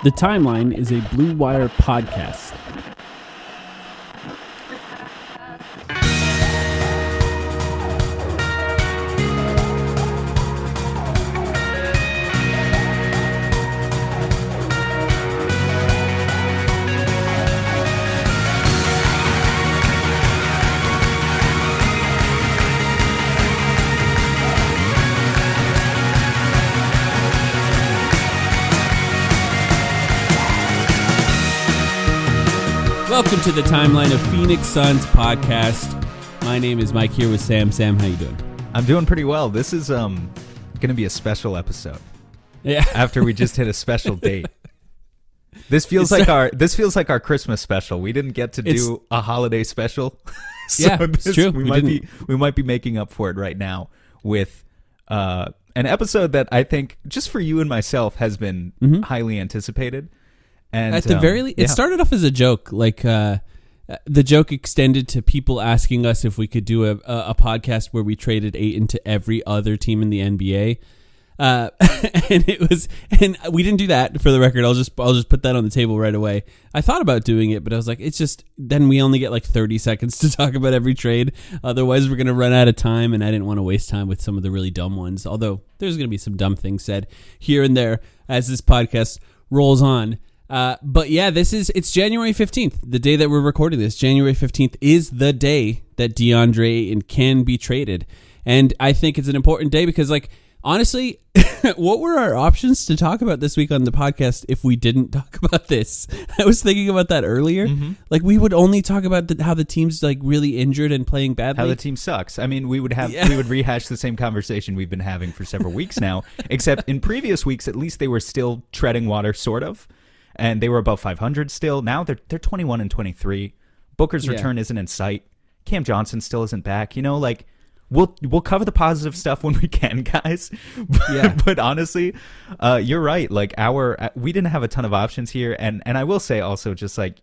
The Timeline is a Blue Wire podcast. Welcome to the Timeline of Phoenix Suns podcast. My name is Mike, here with Sam. Sam, how you doing? I'm doing pretty well. This is going to be a special episode. Yeah. After we just hit a special date. This feels like our Christmas special. We didn't get to do a holiday special. So yeah, it's true. We might be making up for it right now with an episode that I think just for you and myself has been highly anticipated. And at the very least, it started off as a joke. Like the joke extended to people asking us if we could do a podcast where we traded Ayton to every other team in the NBA. And we didn't do that, for the record. I'll just put that on the table right away. I thought about doing it, but I was like, it's just, then we only get like 30 seconds to talk about every trade. Otherwise, we're going to run out of time, and I didn't want to waste time with some of the really dumb ones. Although there's going to be some dumb things said here and there as this podcast rolls on. But yeah, it's January 15th, the day that we're recording this. January 15th is the day that DeAndre Ayton can be traded. And I think it's an important day because, like, honestly, what were our options to talk about this week on the podcast if we didn't talk about this? I was thinking about that earlier. Like, we would only talk about how the team's like really injured and playing badly. How the team sucks. I mean, we would rehash the same conversation we've been having for several weeks now, except in previous weeks, at least they were still treading water, sort of. And they were above 500 still. Now they're 21 and 23. Booker's return isn't in sight. Cam Johnson still isn't back. You know, like, we'll cover the positive stuff when we can, guys. But honestly, you're right. Like, we didn't have a ton of options here. And I will say also, just like,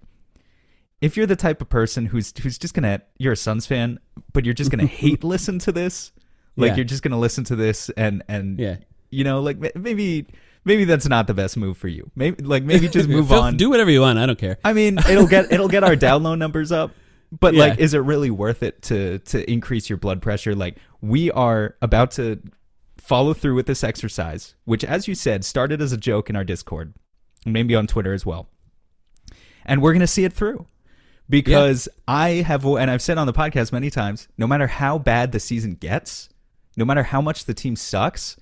if you're the type of person who's just gonna, you're a Suns fan, but you're just gonna hate listen to this. Like, you're just gonna listen to this and you know, like, maybe that's not the best move for you. Maybe just move on. Do whatever you want. I don't care. I mean, it'll get our download numbers up. But like, is it really worth it to increase your blood pressure? Like, we are about to follow through with this exercise, which, as you said, started as a joke in our Discord, maybe on Twitter as well. And we're going to see it through. Because I've said on the podcast many times, no matter how bad the season gets, no matter how much the team sucks,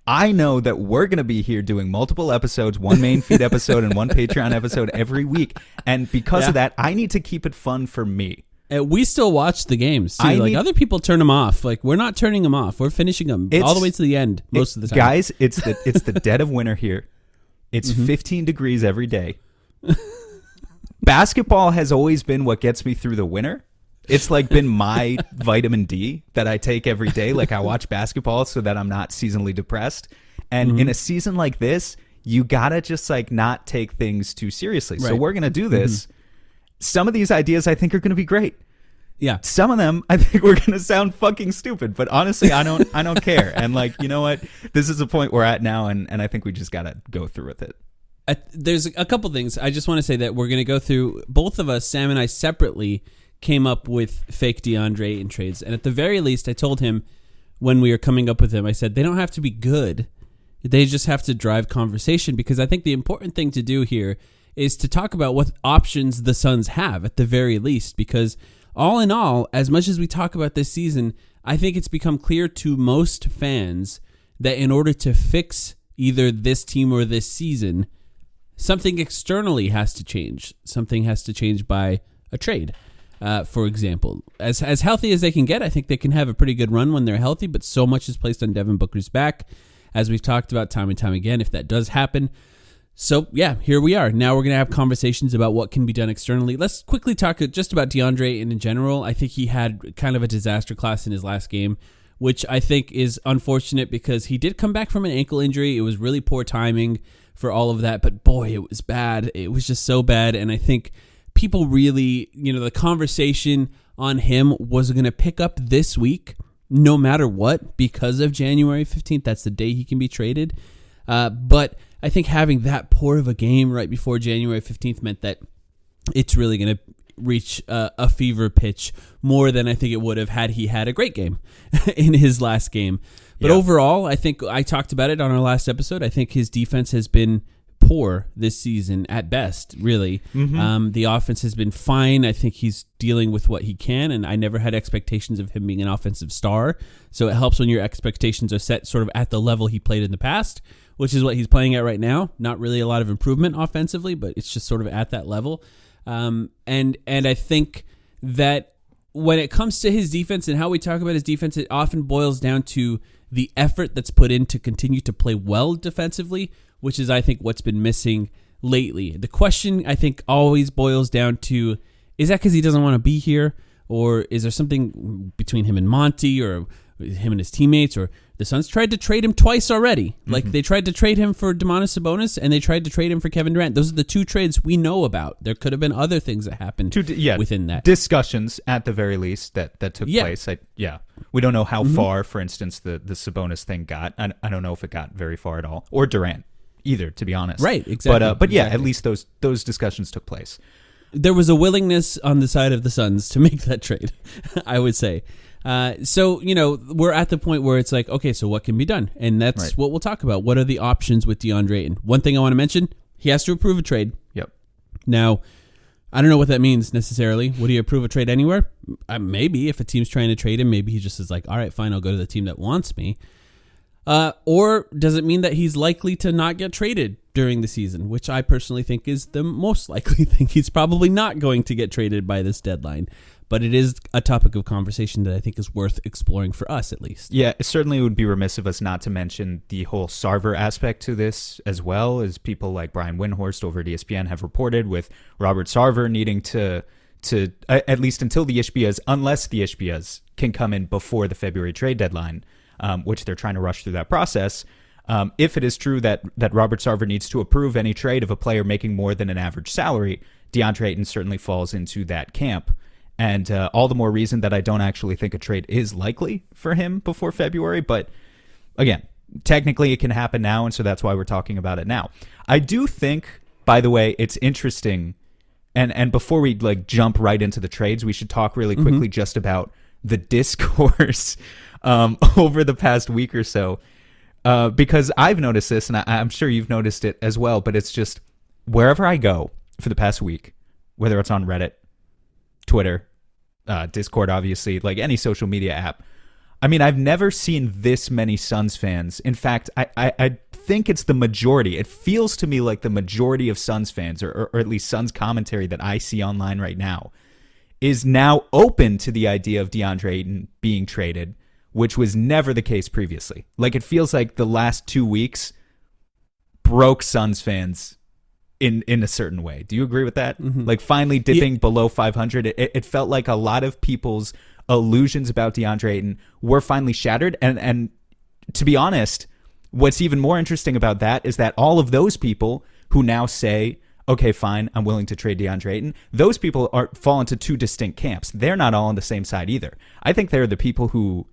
I know that we're going to be here doing multiple episodes, one main feed episode and one Patreon episode every week. And because of that, I need to keep it fun for me. We still watch the games, too. Other people turn them off. Like, we're not turning them off. We're finishing them all the way to the end most of the time. Guys, it's the dead of winter here. It's 15 degrees every day. Basketball has always been what gets me through the winter. It's like been my vitamin D that I take every day. Like, I watch basketball so that I'm not seasonally depressed. And in a season like this, you gotta just like not take things too seriously. Right. So we're gonna do this. Some of these ideas I think are gonna be great. Yeah. Some of them I think we're gonna sound fucking stupid. But honestly, I don't care. And like, you know what? This is the point we're at now, and I think we just gotta go through with it. There's a couple things. I just want to say that we're gonna go through, both of us, Sam and I separately, came up with fake DeAndre Ayton trades. And at the very least, I told him when we were coming up with them, I said, they don't have to be good. They just have to drive conversation, because I think the important thing to do here is to talk about what options the Suns have at the very least, because all in all, as much as we talk about this season, I think it's become clear to most fans that in order to fix either this team or this season, something externally has to change. Something has to change by a trade. For example, as healthy as they can get, I think they can have a pretty good run when they're healthy, but so much is placed on Devin Booker's back, as we've talked about time and time again, if that does happen. So yeah, here we are. Now we're going to have conversations about what can be done externally. Let's quickly talk just about DeAndre in general. I think he had kind of a disaster class in his last game, which I think is unfortunate because he did come back from an ankle injury. It was really poor timing for all of that, but boy, it was bad. It was just so bad, and I think people really, the conversation on him was going to pick up this week no matter what because of January 15th. That's the day he can be traded. But I think having that poor of a game right before January 15th meant that it's really going to reach a fever pitch more than I think it would have had he had a great game in his last game. But overall, I think I talked about it on our last episode. I think his defense has been poor this season at best, really. The offense has been fine. I think he's dealing with what he can, and I never had expectations of him being an offensive star. So it helps when your expectations are set sort of at the level he played in the past, which is what he's playing at right now. Not really a lot of improvement offensively, but it's just sort of at that level. And I think that when it comes to his defense and how we talk about his defense, it often boils down to the effort that's put in to continue to play well defensively, which is, I think, what's been missing lately. The question, I think, always boils down to, is that because he doesn't want to be here? Or is there something between him and Monty or him and his teammates? Or the Suns tried to trade him twice already. Like, they tried to trade him for Domantas Sabonis, and they tried to trade him for Kevin Durant. Those are the two trades we know about. There could have been other things that happened within that. Discussions, at the very least, that took place. We don't know how far, for instance, the Sabonis thing got. I don't know if it got very far at all. Or Durant, either, to be honest. Right, exactly. But yeah, at least those discussions took place. There was a willingness on the side of the Suns to make that trade, I would say. So, we're at the point where it's like, okay, so what can be done? And that's what we'll talk about. What are the options with DeAndre Ayton? One thing I want to mention, he has to approve a trade. Yep. Now, I don't know what that means necessarily. Would he approve a trade anywhere? Maybe. If a team's trying to trade him, maybe he just is like, all right, fine, I'll go to the team that wants me. Or does it mean that he's likely to not get traded during the season, which I personally think is the most likely thing. He's probably not going to get traded by this deadline. But it is a topic of conversation that I think is worth exploring for us, at least. Yeah, it certainly would be remiss of us not to mention the whole Sarver aspect to this, as well as people like Brian Windhorst over at ESPN have reported, with Robert Sarver needing to at least until the Ishbias, unless the Ishbias can come in before the February trade deadline, which they're trying to rush through that process. If it is true that Robert Sarver needs to approve any trade of a player making more than an average salary, DeAndre Ayton certainly falls into that camp. And all the more reason that I don't actually think a trade is likely for him before February. But again, technically it can happen now, and so that's why we're talking about it now. I do think, by the way, it's interesting, and before we jump right into the trades, we should talk really quickly just about the discourse over the past week or so. Because I've noticed this, and I'm sure you've noticed it as well, but it's just wherever I go for the past week, whether it's on Reddit, Twitter, Discord, obviously, like any social media app. I mean, I've never seen this many Suns fans. In fact, I think it's the majority. It feels to me like the majority of Suns fans, or at least Suns commentary that I see online right now, is now open to the idea of DeAndre Ayton being traded, which was never the case previously. Like, it feels like the last 2 weeks broke Suns fans in a certain way. Do you agree with that? Like, finally dipping below 500, it felt like a lot of people's illusions about DeAndre Ayton were finally shattered. And to be honest, what's even more interesting about that is that all of those people who now say, okay, fine, I'm willing to trade DeAndre Ayton, those people fall into two distinct camps. They're not all on the same side either. I think they're the people who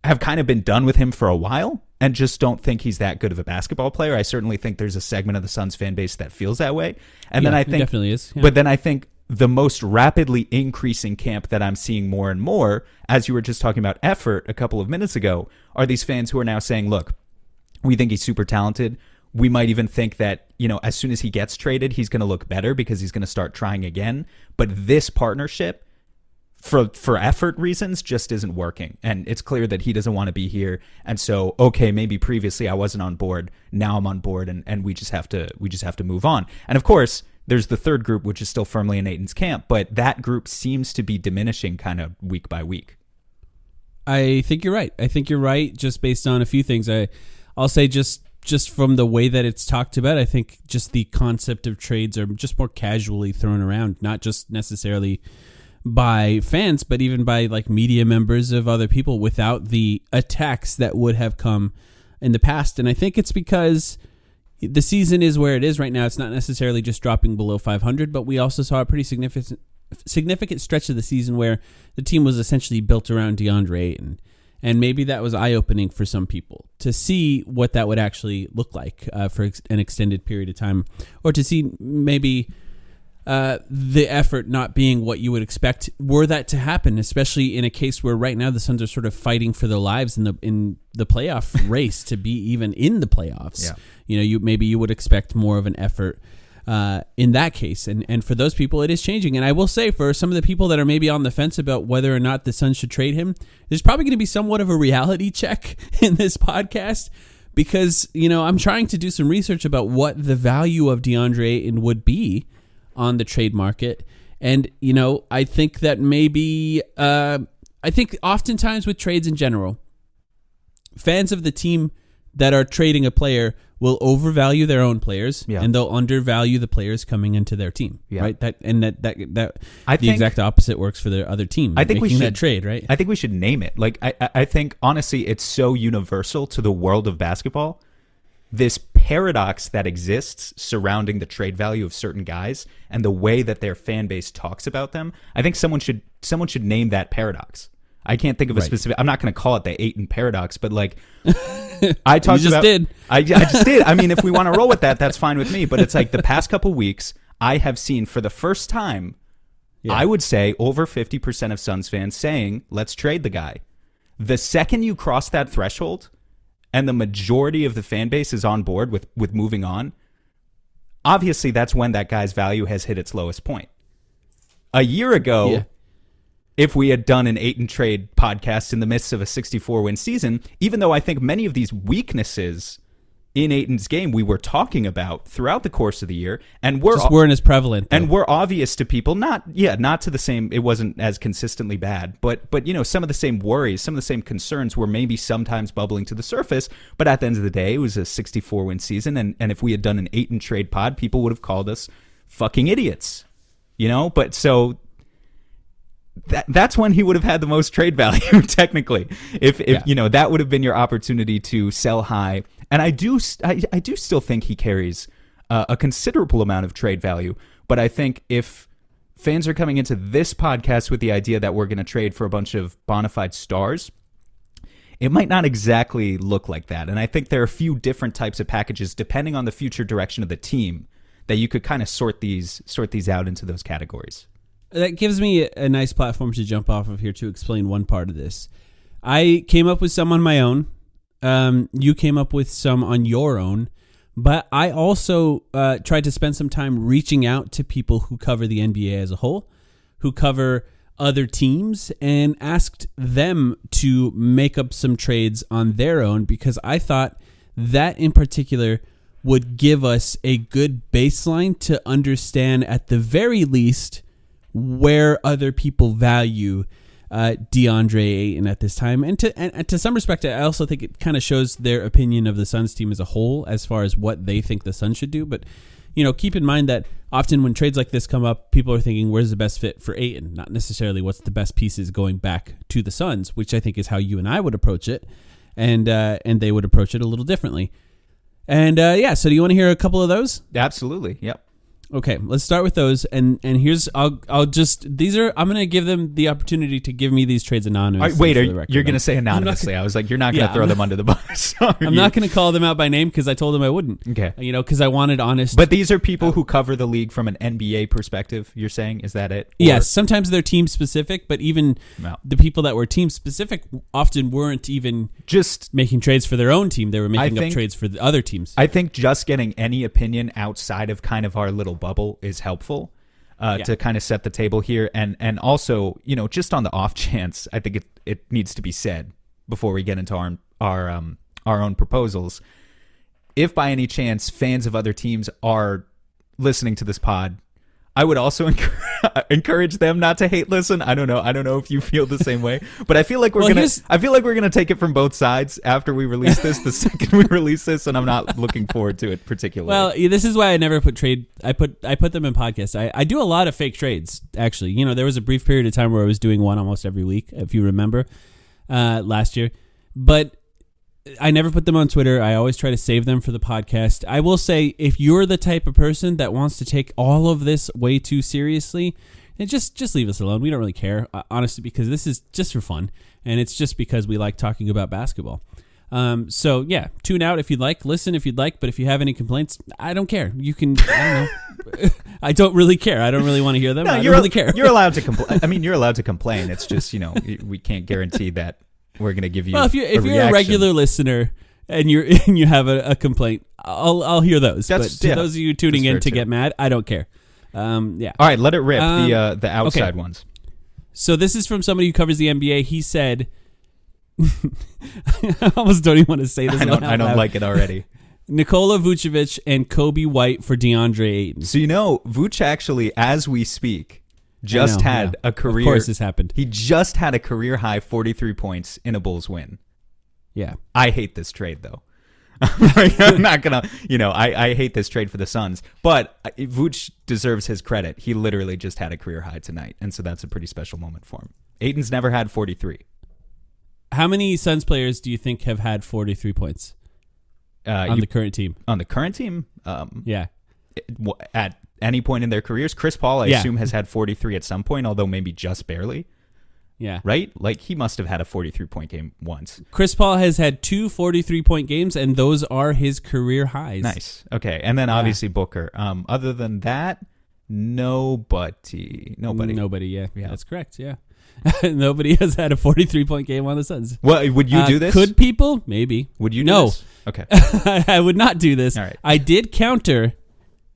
have kind of been done with him for a while and just don't think he's that good of a basketball player. I certainly think there's a segment of the Suns fan base that feels that way. And then I think, definitely is. Yeah. But then I think the most rapidly increasing camp that I'm seeing more and more, as you were just talking about effort a couple of minutes ago, are these fans who are now saying, look, we think he's super talented. We might even think that, as soon as he gets traded, he's going to look better because he's going to start trying again. But this partnership, for effort reasons, just isn't working. And it's clear that he doesn't want to be here. And so, okay, maybe previously I wasn't on board. Now I'm on board, and we just have to move on. And of course, there's the third group, which is still firmly in Ayton's camp, but that group seems to be diminishing kind of week by week. I think you're right. I think you're right, just based on a few things. I'll say just from the way that it's talked about, I think just the concept of trades are just more casually thrown around, not just necessarily by fans, but even by media members of other people, without the attacks that would have come in the past. And I think it's because the season is where it is right now. It's not necessarily just dropping below 500, but we also saw a pretty significant stretch of the season where the team was essentially built around DeAndre Ayton. And maybe that was eye-opening for some people to see what that would actually look like for an extended period of time, or to see maybe the effort not being what you would expect were that to happen, especially in a case where right now the Suns are sort of fighting for their lives in the playoff race to be even in the playoffs. Yeah. Maybe you would expect more of an effort in that case. And for those people, it is changing. And I will say, for some of the people that are maybe on the fence about whether or not the Suns should trade him, there's probably going to be somewhat of a reality check in this podcast, because, I'm trying to do some research about what the value of DeAndre Ayton would be on the trade market. And, I think that maybe, I think oftentimes with trades in general, fans of the team that are trading a player will overvalue their own players, and they'll undervalue the players coming into their team, right? That the exact opposite works for their other team. I think we should that trade, right? I think we should name it. Like, I think honestly, it's so universal to the world of basketball. This paradox that exists surrounding the trade value of certain guys and the way that their fan base talks about them. I think someone should name that paradox. I can't think of a specific. I'm not going to call it the Ayton paradox, but like I talked about. I just did. I mean, if we want to roll with that, that's fine with me. But it's like the past couple weeks, I have seen for the first time, I would say over 50% of Suns fans saying, "Let's trade the guy." The second you cross that threshold, and the majority of the fan base is on board with moving on, obviously that's when that guy's value has hit its lowest point. A year ago, if we had done an Ayton trade podcast in the midst of a 64-win season, even though I think many of these weaknesses in Ayton's game we were talking about throughout the course of the year, and weren't as prevalent, though. And were obvious to people. Not to the same. It wasn't as consistently bad, but some of the same worries, some of the same concerns were maybe sometimes bubbling to the surface. But at the end of the day, it was a 64-win season, and if we had done an Ayton trade pod, people would have called us fucking idiots, But so. That's when he would have had the most trade value, technically. If that would have been your opportunity to sell high. And I do still think he carries a considerable amount of trade value. But I think if fans are coming into this podcast with the idea that we're going to trade for a bunch of bona fide stars, it might not exactly look like that. And I think there are a few different types of packages, depending on the future direction of the team, that you could kind of sort these out into those categories. That gives me a nice platform to jump off of here to explain one part of this. I came up with some on my own. You came up with some on your own. But I also tried to spend some time reaching out to people who cover the NBA as a whole, who cover other teams, and asked them to make up some trades on their own, because I thought that in particular would give us a good baseline to understand, at the very least, where other people value DeAndre Ayton at this time. And to some respect, I also think it kind of shows their opinion of the Suns team as a whole, as far as what they think the Suns should do. But, keep in mind that often when trades like this come up, people are thinking, where's the best fit for Ayton? Not necessarily what's the best pieces going back to the Suns, which I think is how you and I would approach it. And they would approach it a little differently. And so do you want to hear a couple of those? Absolutely. Yep. Okay, let's start with those, and here's I'm gonna give them the opportunity to give me these trades anonymously. Wait, you're gonna say anonymously? I was like, you're not gonna throw them under the bus. I'm not gonna call them out by name because I told them I wouldn't. Okay, because I wanted honest. But these are people who cover the league from an NBA perspective. You're saying, is that it? Or? Yes, sometimes they're team specific, but even the people that were team specific often weren't even just making trades for their own team. They were making up trades for the other teams. I think just getting any opinion outside of kind of our little bubble is helpful to kind of set the table here, and also just on the off chance, I think it needs to be said before we get into our own proposals. If by any chance fans of other teams are listening to this pod, I would also encourage them not to hate listen. I don't know if you feel the same way, but I feel like we're gonna take it from both sides after we release this. The second we release this, and I'm not looking forward to it particularly. Well, this is why I never put trade. I put them in podcasts. I do a lot of fake trades, actually. There was a brief period of time where I was doing one almost every week, if you remember, last year. But I never put them on Twitter. I always try to save them for the podcast. I will say, if you're the type of person that wants to take all of this way too seriously, And just leave us alone. We don't really care, honestly, because this is just for fun, and it's just because we like talking about basketball. So yeah, tune out if you'd like, listen if you'd like, but if you have any complaints, I don't care. You can, I don't know. I don't really care. I don't really want to hear them. No, I don't really care. You're allowed to complain. I mean, you're allowed to complain. It's just, we can't guarantee that we're going to give you Well, if you're a regular listener and you have a complaint, I'll hear those. But to those of you tuning in to get mad, I don't care. Yeah. All right, let it rip, the outside ones. So this is from somebody who covers the NBA. He said, I almost don't even want to say this. I don't like it already. Nikola Vucevic and Kobe White for DeAndre Ayton. So Vuce actually, as we speak, just had a career. Of course, this happened. He just had a career high 43 points in a Bulls win. Yeah, I hate this trade though. I'm not gonna, I hate this trade for the Suns, but Vuce deserves his credit. He literally just had a career high tonight, and so that's a pretty special moment for him. Ayton's never had 43. How many Suns players do you think have had 43 points on the current team? On the current team? Yeah. At any point in their careers? Chris Paul, I assume, has had 43 at some point, although maybe just barely. Yeah. Right? Like, he must have had a 43-point game once. Chris Paul has had 2 43-point games, and those are his career highs. Nice. Okay. And then, obviously, Booker. Other than that, nobody. Nobody, yeah. That's correct, yeah. Nobody has had a 43-point game on the Suns. Well, would you do this? Could people? Maybe. Would you do this? Okay. I would not do this. All right. I did counter,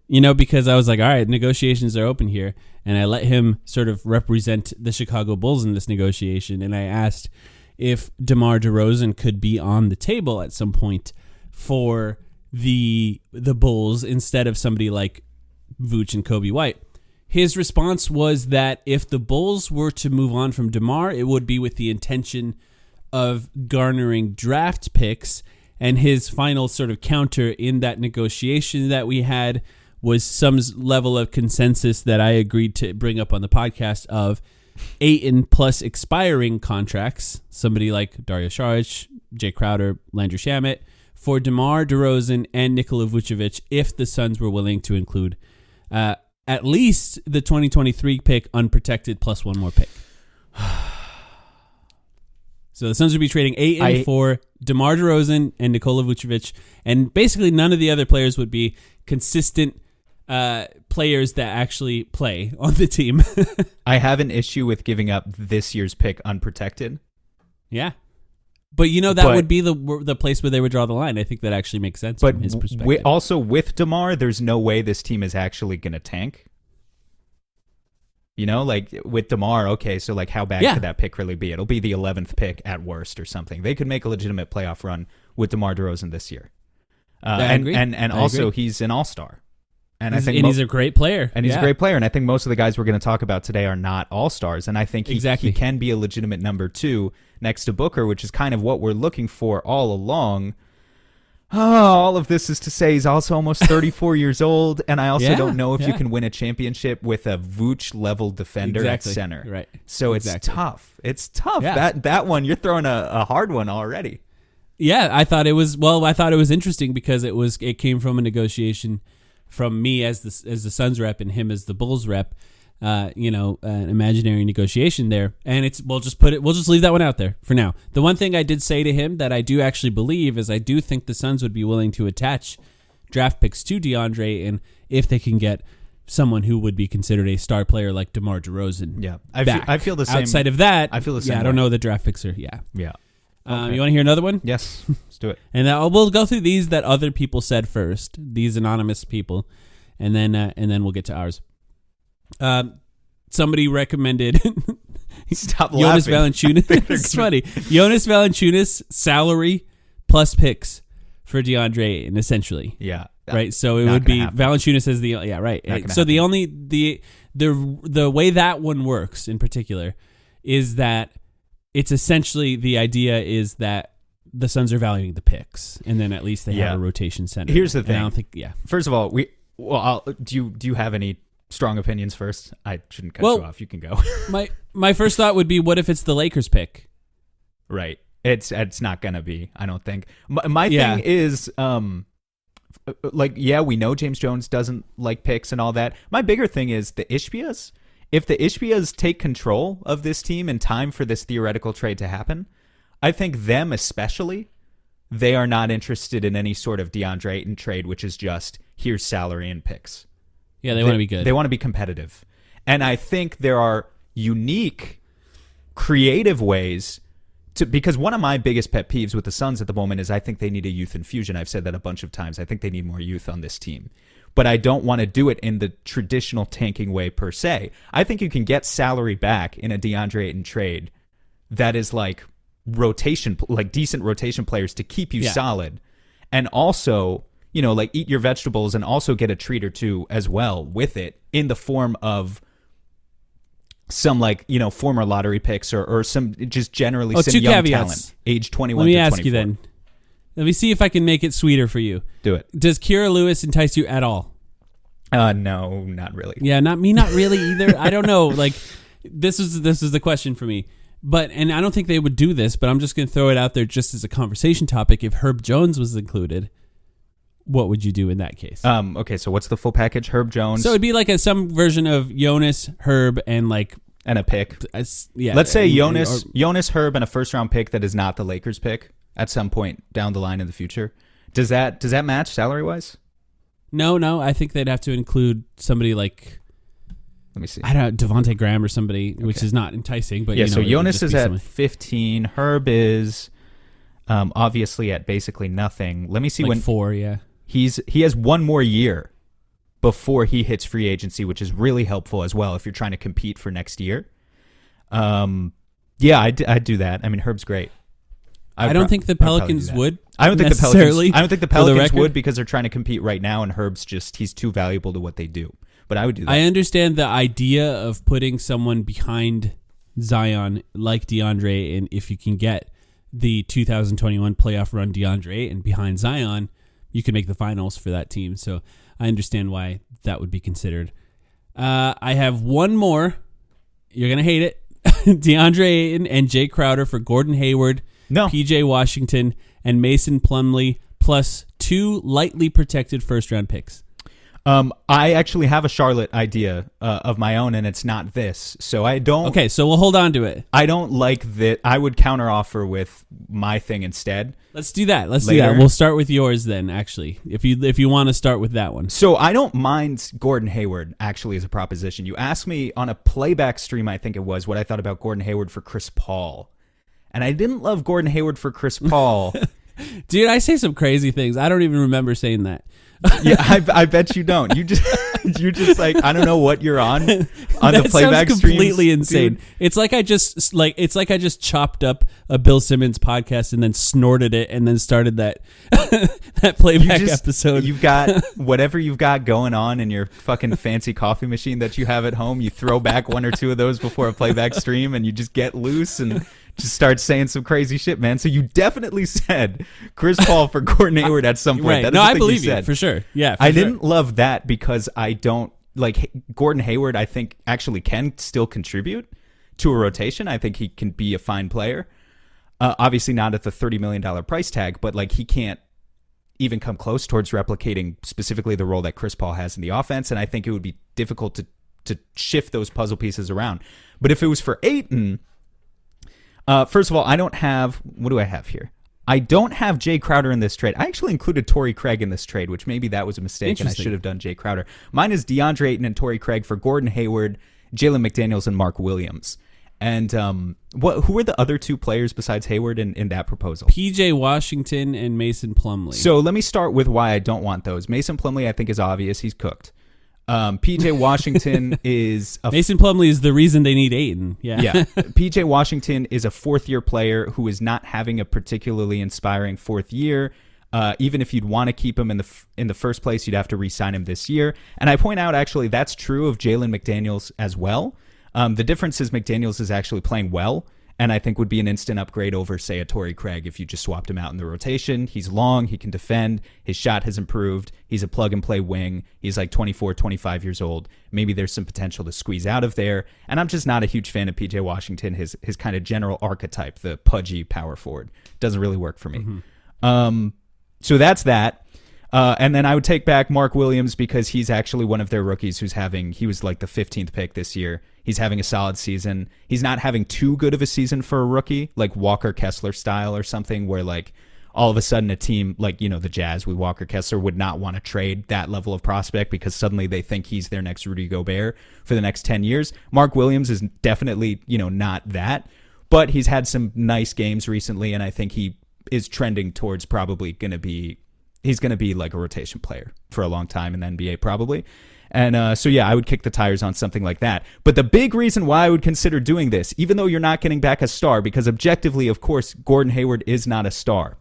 because I was like, all right, negotiations are open here. And I let him sort of represent the Chicago Bulls in this negotiation. And I asked if DeMar DeRozan could be on the table at some point for the Bulls instead of somebody like Vooch and Kobe White. His response was that if the Bulls were to move on from DeMar, it would be with the intention of garnering draft picks. And his final sort of counter in that negotiation that we had was some level of consensus that I agreed to bring up on the podcast of Ayton plus expiring contracts, somebody like Dario Saric, Jay Crowder, Landry Shamet, for DeMar DeRozan and Nikola Vucevic if the Suns were willing to include at least the 2023 pick unprotected plus one more pick. So the Suns would be trading Ayton for DeMar DeRozan and Nikola Vucevic, and basically none of the other players would be consistent players that actually play on the team. I have an issue with giving up this year's pick unprotected. Yeah. But that would be the place where they would draw the line. I think that actually makes sense from his perspective. Also with DeMar, there's no way this team is actually going to tank. Like with DeMar, okay, so like how bad could that pick really be? It'll be the 11th pick at worst or something. They could make a legitimate playoff run with DeMar DeRozan this year. And also he's an all-star. And he's a great player. And he's a great player. And I think most of the guys we're going to talk about today are not all-stars. And I think he can be a legitimate number 2 next to Booker, which is kind of what we're looking for all along. All of this is to say he's also almost 34 years old. And I also don't know if you can win a championship with a Vooch-level defender at center. Right. So it's tough. It's tough. Yeah. That one, you're throwing a hard one already. Yeah, I thought it was interesting because it came from a negotiation from me as the Suns rep and him as the Bulls rep, an imaginary negotiation there. And we'll just leave that one out there for now. The one thing I did say to him that I do actually believe is I do think the Suns would be willing to attach draft picks to DeAndre, and if they can get someone who would be considered a star player like DeMar DeRozan. Yeah, I feel the same. Outside of that, I feel the same. Yeah, I don't know the draft picks are. Yeah. Okay. You want to hear another one? Yes, let's do it. And we'll go through these that other people said first, these anonymous people, and then we'll get to ours. Somebody recommended Stop Jonas laughing. Valanciunas. It's funny. Jonas Valanciunas salary plus picks for DeAndre Ayton, essentially. Yeah. Right. So it would be Valanciunas as the right. So the only the way that one works in particular is that it's essentially the idea is that the Suns are valuing the picks, and then at least they have a rotation center. Here's the thing. I don't think. Yeah. First of all, do you have any strong opinions first? I shouldn't cut you off. You can go. my first thought would be, what if it's the Lakers pick? Right. It's not gonna be. I don't think. My thing is, we know James Jones doesn't like picks and all that. My bigger thing is the Ishbias. if the Ishbias take control of this team in time for this theoretical trade to happen, I think them especially, they are not interested in any sort of DeAndre Ayton trade, which is just here's salary and picks. Yeah, they want to be good. They want to be competitive. And I think there are unique, creative ways to, because one of my biggest pet peeves with the Suns at the moment is I think they need a youth infusion. I've said that a bunch of times. I think they need more youth on this team. But I don't want to do it in the traditional tanking way per se. I think you can get salary back in a DeAndre Ayton trade that is like rotation, like decent rotation players to keep you solid. And also, you know, like eat your vegetables and also get a treat or two as well with it in the form of some like, you know, former lottery picks or some just generally some young caveats. Talent, age 21 Let me to ask 24. you then. Let me see if I can make it sweeter for you. Do it. Does Kira Lewis entice you at all? No, not really. Yeah, not really either. I don't know. Like this is the question for me. But and I don't think they would do this, but I'm just going to throw it out there just as a conversation topic. If Herb Jones was included, what would you do in that case? Okay, so what's the full package? Herb Jones. So it'd be like some version of Jonas, Herb, and like a pick. Yeah. Let's say Jonas, Herb, and a first round pick that is not the Lakers pick at some point down the line in the future. Does that match salary wise? No. I think they'd have to include somebody like, let me see. I don't know, Devontae Graham or somebody, which is not enticing. But yeah, you know, so Jonas is at somebody. 15. Herb is obviously at basically nothing. Let me see like when 4. Yeah, he has one more year before he hits free agency, which is really helpful as well if you're trying to compete for next year. Yeah, I'd do that. I mean, Herb's great. I don't think the Pelicans would. I don't think the Pelicans would because they're trying to compete right now, and Herb's he's too valuable to what they do. But I would do that. I understand the idea of putting someone behind Zion like DeAndre, and if you can get the 2021 playoff run DeAndre and behind Zion, you can make the finals for that team. So I understand why that would be considered. I have one more. You're going to hate it. DeAndre Ayton and Jay Crowder for Gordon Hayward, PJ Washington, and Mason Plumlee, plus 2 lightly protected first-round picks. I actually have a Charlotte idea of my own, and it's not this. So I don't. Okay, so we'll hold on to it. I don't like that. I would counteroffer with my thing instead. Let's do that. Do that. We'll start with yours then. Actually, if you want to start with that one. So I don't mind Gordon Hayward actually as a proposition. You asked me on a playback stream, I think it was, what I thought about Gordon Hayward for Chris Paul, and I didn't love Gordon Hayward for Chris Paul. Dude, I say some crazy things. I don't even remember saying that. Yeah, I bet you don't. You just like, I don't know what you're on the playback sounds streams, completely insane. Dude. It's like I just chopped up a Bill Simmons podcast and then snorted it and then started that that playback episode. You've got whatever you've got going on in your fucking fancy coffee machine that you have at home. You throw back 1 or 2 of those before a playback stream, and you just get loose and just start saying some crazy shit, man. So you definitely said Chris Paul for Gordon Hayward at some point. Right. That No, is the I thing believe you said. you for sure. Yeah, I didn't love that because I don't like Gordon Hayward. I think actually can still contribute to a rotation. I think he can be a fine player. Obviously not at the $30 million price tag, but like he can't even come close towards replicating specifically the role that Chris Paul has in the offense. And I think it would be difficult to shift those puzzle pieces around. But if it was for Ayton, first of all, I don't have, what do I have here? I don't have Jay Crowder in this trade. I actually included Torrey Craig in this trade, which maybe that was a mistake and I should have done Jay Crowder. Mine is DeAndre Ayton and Torrey Craig for Gordon Hayward, Jalen McDaniels, and Mark Williams. And who are the other 2 players besides Hayward in that proposal? PJ Washington and Mason Plumlee. So let me start with why I don't want those. Mason Plumlee, I think, is obvious. He's cooked. PJ Washington is Mason Plumlee is the reason they need Ayton. Yeah. PJ Washington is a 4th-year player who is not having a particularly inspiring 4th year. Even if you'd want to keep him in the first place, you'd have to re-sign him this year. And I point out, actually, that's true of Jalen McDaniels as well. The difference is McDaniels is actually playing well, and I think would be an instant upgrade over, say, a Torrey Craig if you just swapped him out in the rotation. He's long. He can defend. His shot has improved. He's a plug-and-play wing. He's like 24, 25 years old. Maybe there's some potential to squeeze out of there. And I'm just not a huge fan of P.J. Washington, his kind of general archetype, the pudgy power forward. Doesn't really work for me. Mm-hmm. So that's that. And then I would take back Mark Williams because he's actually one of their rookies he was like the 15th pick this year. He's having a solid season. He's not having too good of a season for a rookie, like Walker Kessler style or something, where like all of a sudden a team like, the Jazz with Walker Kessler would not want to trade that level of prospect because suddenly they think he's their next Rudy Gobert for the next 10 years. Mark Williams is definitely, not that, but he's had some nice games recently, and I think he is trending towards probably he's going to be like a rotation player for a long time in the NBA probably. And so, yeah, I would kick the tires on something like that. But the big reason why I would consider doing this, even though you're not getting back a star, because objectively, of course, Gordon Hayward is not a star,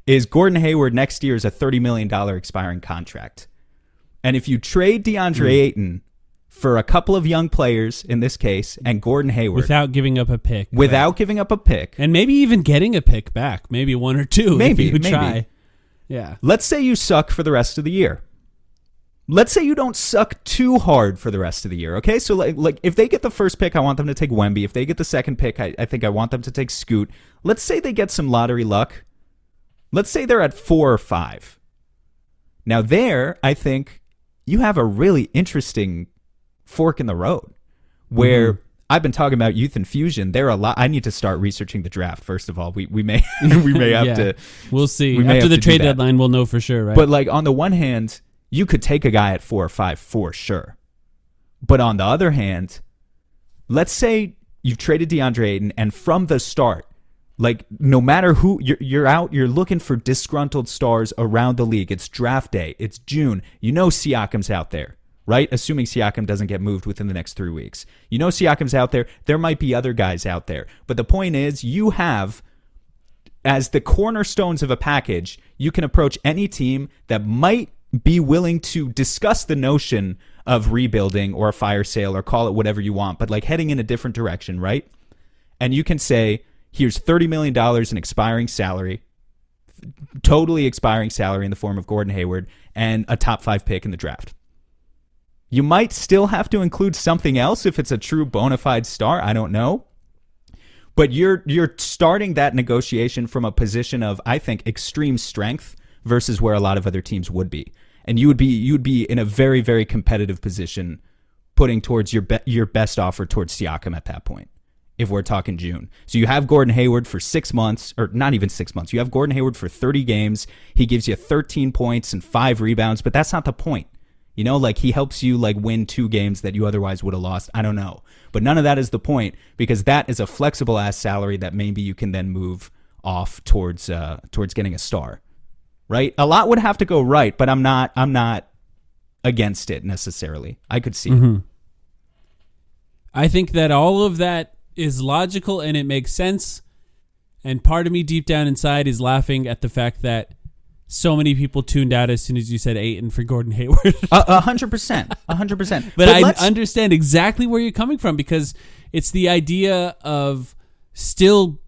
is Gordon Hayward next year is a $30 million expiring contract. And if you trade DeAndre Ayton for a couple of young players, in this case, and Gordon Hayward. Without giving up a pick. And maybe even getting a pick back. Maybe one or two. Maybe. If you try. Yeah. Let's say you suck for the rest of the year. Let's say you don't suck too hard for the rest of the year, okay? So, like if they get the first pick, I want them to take Wemby. If they get the second pick, I think I want them to take Scoot. Let's say they get some lottery luck. Let's say they're at 4 or 5. Now there, I think you have a really interesting fork in the road where I've been talking about youth infusion. There are a lot. I need to start researching the draft. First of all, we may have to. We'll see. After the trade deadline, we'll know for sure, right? But like on the one hand, you could take a guy at 4 or 5 for sure. But on the other hand, let's say you've traded DeAndre Ayton, and from the start, like no matter who you're out, you're looking for disgruntled stars around the league. It's draft day. It's June. Siakam's out there. Right? Assuming Siakam doesn't get moved within the next 3 weeks. Siakam's out there. There might be other guys out there. But the point is, you have, as the cornerstones of a package, you can approach any team that might be willing to discuss the notion of rebuilding or a fire sale or call it whatever you want, but like heading in a different direction, right? And you can say, here's $30 million in expiring salary, totally expiring salary in the form of Gordon Hayward, and a top 5 pick in the draft. You might still have to include something else if it's a true bona fide star. I don't know. But you're starting that negotiation from a position of, I think, extreme strength versus where a lot of other teams would be. And you would be in a very, very competitive position putting towards your best offer towards Siakam at that point, if we're talking June. So you have Gordon Hayward for 6 months, or not even 6 months. You have Gordon Hayward for 30 games. He gives you 13 points and 5 rebounds, but that's not the point. Like he helps you like win 2 games that you otherwise would have lost. I don't know. But none of that is the point, because that is a flexible ass salary that maybe you can then move off towards getting a star. Right? A lot would have to go right, but I'm not against it necessarily. I could see it. I think that all of that is logical and it makes sense. And part of me deep down inside is laughing at the fact that so many people tuned out as soon as you said Ayton for Gordon Hayward. 100%. But I understand exactly where you're coming from, because it's the idea of still,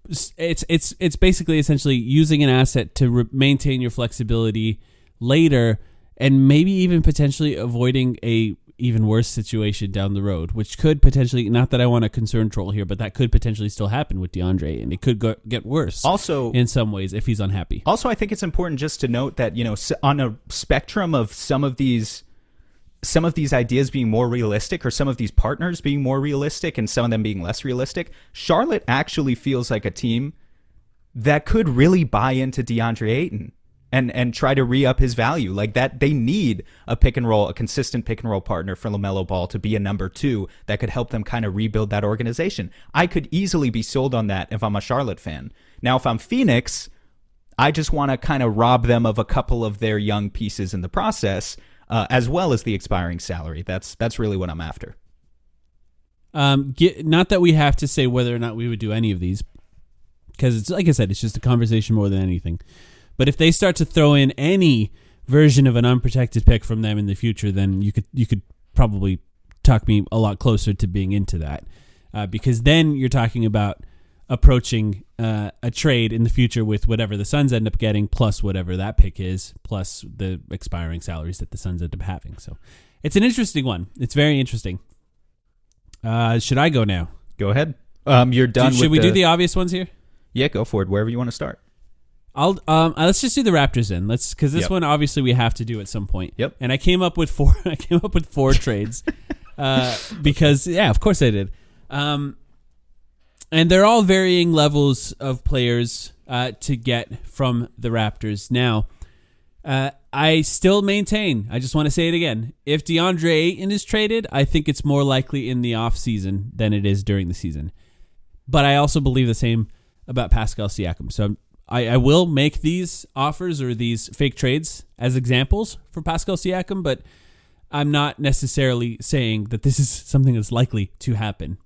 it's basically essentially using an asset to maintain your flexibility later, and maybe even potentially avoiding a even worse situation down the road, which could potentially, not that I want to concern troll here, but that could potentially still happen with DeAndre, and it could get worse also in some ways if he's unhappy. Also, I think it's important just to note that, on a spectrum of some of these ideas being more realistic, or some of these partners being more realistic and some of them being less realistic, Charlotte actually feels like a team that could really buy into DeAndre Ayton and try to re-up his value. Like that, they need a consistent pick and roll partner for LaMelo Ball to be a number 2 that could help them kind of rebuild that organization. I could easily be sold on that if I'm a Charlotte fan. Now, if I'm Phoenix, I just want to kind of rob them of a couple of their young pieces in the process, as well as the expiring salary. That's really what I'm after. Not that we have to say whether or not we would do any of these, because it's like I said, it's just a conversation more than anything. But if they start to throw in any version of an unprotected pick from them in the future, then you could probably talk me a lot closer to being into that, because then you're talking about approaching a trade in the future with whatever the Suns end up getting, plus whatever that pick is, plus the expiring salaries that the Suns end up having. So it's an interesting one. It's very interesting. Should I go now? Go ahead. You're done. Should we do the obvious ones here? Yeah, go for it. Wherever you want to start. Let's just do the Raptors then. Because this Yep. one obviously we have to do at some point. Yep. And I came up with four. I came up with four trades because of course I did. And they're all varying levels of players to get from the Raptors. Now, I still maintain. I just want to say it again. If DeAndre Ayton is traded, I think it's more likely in the off season than it is during the season. But I also believe the same about Pascal Siakam. So I will make these offers or these fake trades as examples for Pascal Siakam, but I'm not necessarily saying that this is something that's likely to happen.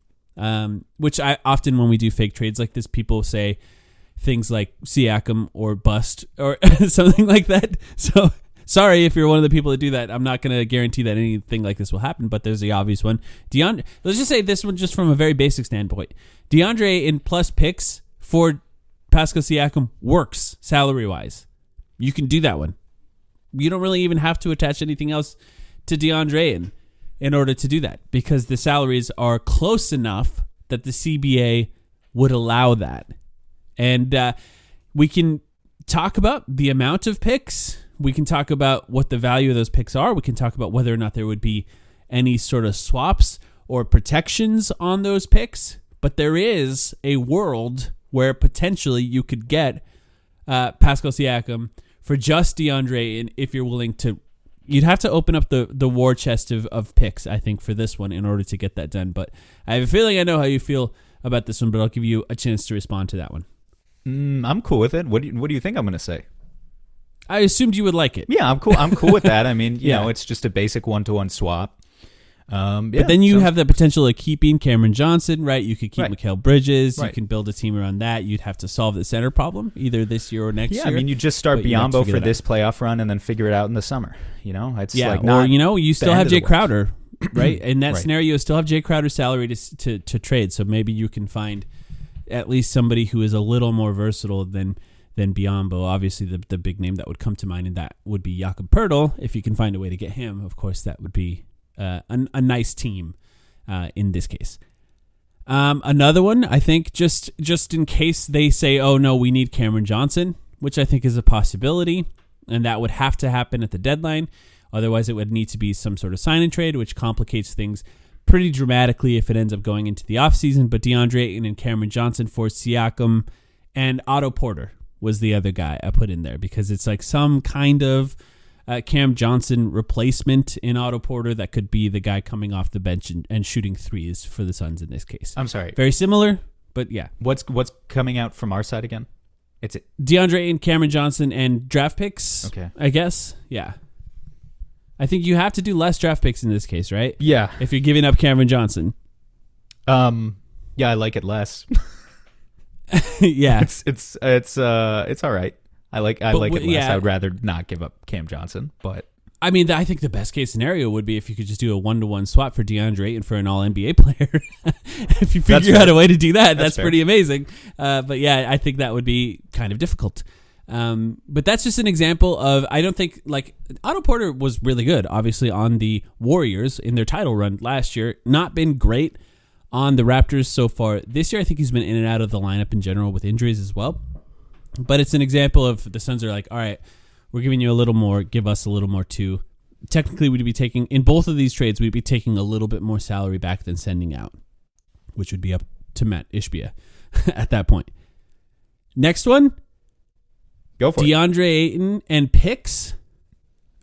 Which I often, when we do fake trades like this, people say things like Siakam or bust or something like that. So sorry if you're one of the people that do that. I'm not going to guarantee that anything like this will happen, but there's the obvious one. Let's just say this one just from a very basic standpoint. DeAndre Ayton plus picks for Pascal Siakam works salary-wise. You can do that one. You don't really even have to attach anything else to DeAndre Ayton in order to do that because the salaries are close enough that the CBA would allow that. And we can talk about the amount of picks. We can talk about what the value of those picks are. We can talk about whether or not there would be any sort of swaps or protections on those picks. But there is a world where potentially you could get Pascal Siakam for just DeAndre Ayton if you're willing to. You'd have to open up the war chest of picks, I think, for this one in order to get that done. But I have a feeling I know how you feel about this one, but I'll give you a chance to respond to that one. I'm cool with it. What do you think I'm going to say? I assumed you would like it. Yeah, I'm cool. I'm cool with that. I mean, you know, it's just a basic 1-to-1 swap. But then you have the potential of keeping Cameron Johnson, right? You could keep Right. Mikal Bridges. Right. You can build a team around that. You'd have to solve the center problem either this year or next year. Yeah, I mean, you just start but you'd have to Biyombo figure for it this playoff run and then figure it out in the summer. You know, it's like or not you still have end of Jay the world. Crowder, right? In that Right. scenario, you still have Jay Crowder's salary to trade. So maybe you can find at least somebody who is a little more versatile than Biyombo. Obviously, the big name that would come to mind, and that would be Jakob Poeltl. If you can find a way to get him, of course, that would be a nice team in this case. Another one, I think, just in case they say, oh, no, we need Cameron Johnson, which I think is a possibility, and that would have to happen at the deadline. Otherwise, it would need to be some sort of sign-and trade, which complicates things pretty dramatically if it ends up going into the offseason. But DeAndre Ayton and Cameron Johnson for Siakam and Otto Porter was the other guy I put in there because it's like some kind of Cam Johnson replacement in Otto Porter that could be the guy coming off the bench and shooting threes for the Suns in this case. I'm sorry. Very similar, but yeah. What's coming out from our side again? It's DeAndre Ayton, Cameron Johnson, and draft picks, okay. I guess. Yeah. I think you have to do less draft picks in this case, right? Yeah. If you're giving up Cameron Johnson. Yeah, I like it less. Yeah. It's all right. I like it less. yeah. I would rather not give up Cam Johnson, but I mean, I think the best case scenario would be if you could just do a 1-to-1 swap for DeAndre Ayton for an All-NBA player. If you figure out a way to do that, that's pretty amazing. But yeah, I think that would be kind of difficult. But that's just an example of, I don't think, like, Otto Porter was really good, obviously, on the Warriors in their title run last year. Not been great on the Raptors so far this year. I think he's been in and out of the lineup in general with injuries as well. But it's an example of the Suns are like, all right, we're giving you a little more, give us a little more too. Technically, we'd be taking, in both of these trades, we'd be taking a little bit more salary back than sending out, which would be up to Matt Ishbia at that point. Next one. Go for DeAndre Ayton and picks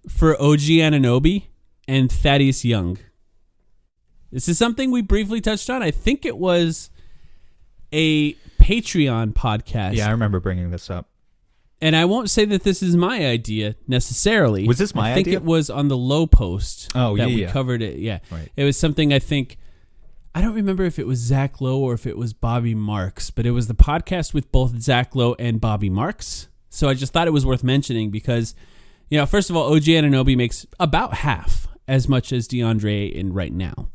for OG Anunoby and Thaddeus Young. This is something we briefly touched on. I think it was a Patreon podcast. Yeah, I remember bringing this up. And I won't say that this is my idea necessarily. Was this my idea? I think idea? it was on the Low Post that we yeah. covered it. Yeah. Right. It was something I think, I don't remember if it was Zach Lowe or if it was Bobby Marks, but it was the podcast with both Zach Lowe and Bobby Marks. So I just thought it was worth mentioning because, you know, first of all, OG Anunoby makes about half as much as DeAndre Ayton right now.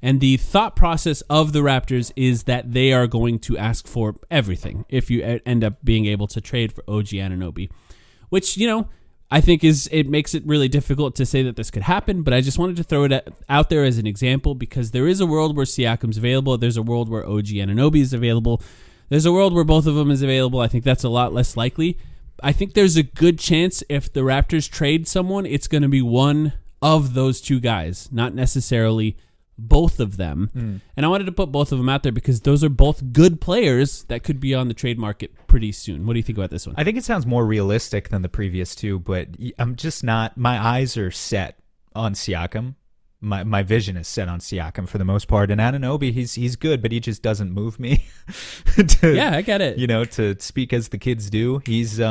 And the thought process of the Raptors is that they are going to ask for everything if you end up being able to trade for OG Anunoby, which, you know, I think it makes it really difficult to say that this could happen, but I just wanted to throw it out there as an example because there is a world where Siakam's available. There's a world where OG Anunoby is available. There's a world where both of them is available. I think that's a lot less likely, I think there's a good chance if the Raptors trade someone, it's going to be one of those two guys, not necessarily both of them. And I wanted to put both of them out there because those are both good players that could be on the trade market pretty soon. What do you think about this one? I think it sounds more realistic than the previous two, but I'm just not. My eyes are set on Siakam. My vision is set on Siakam for the most part. And Anunoby, he's good, but he just doesn't move me. Yeah, I get it. To speak as the kids do. He's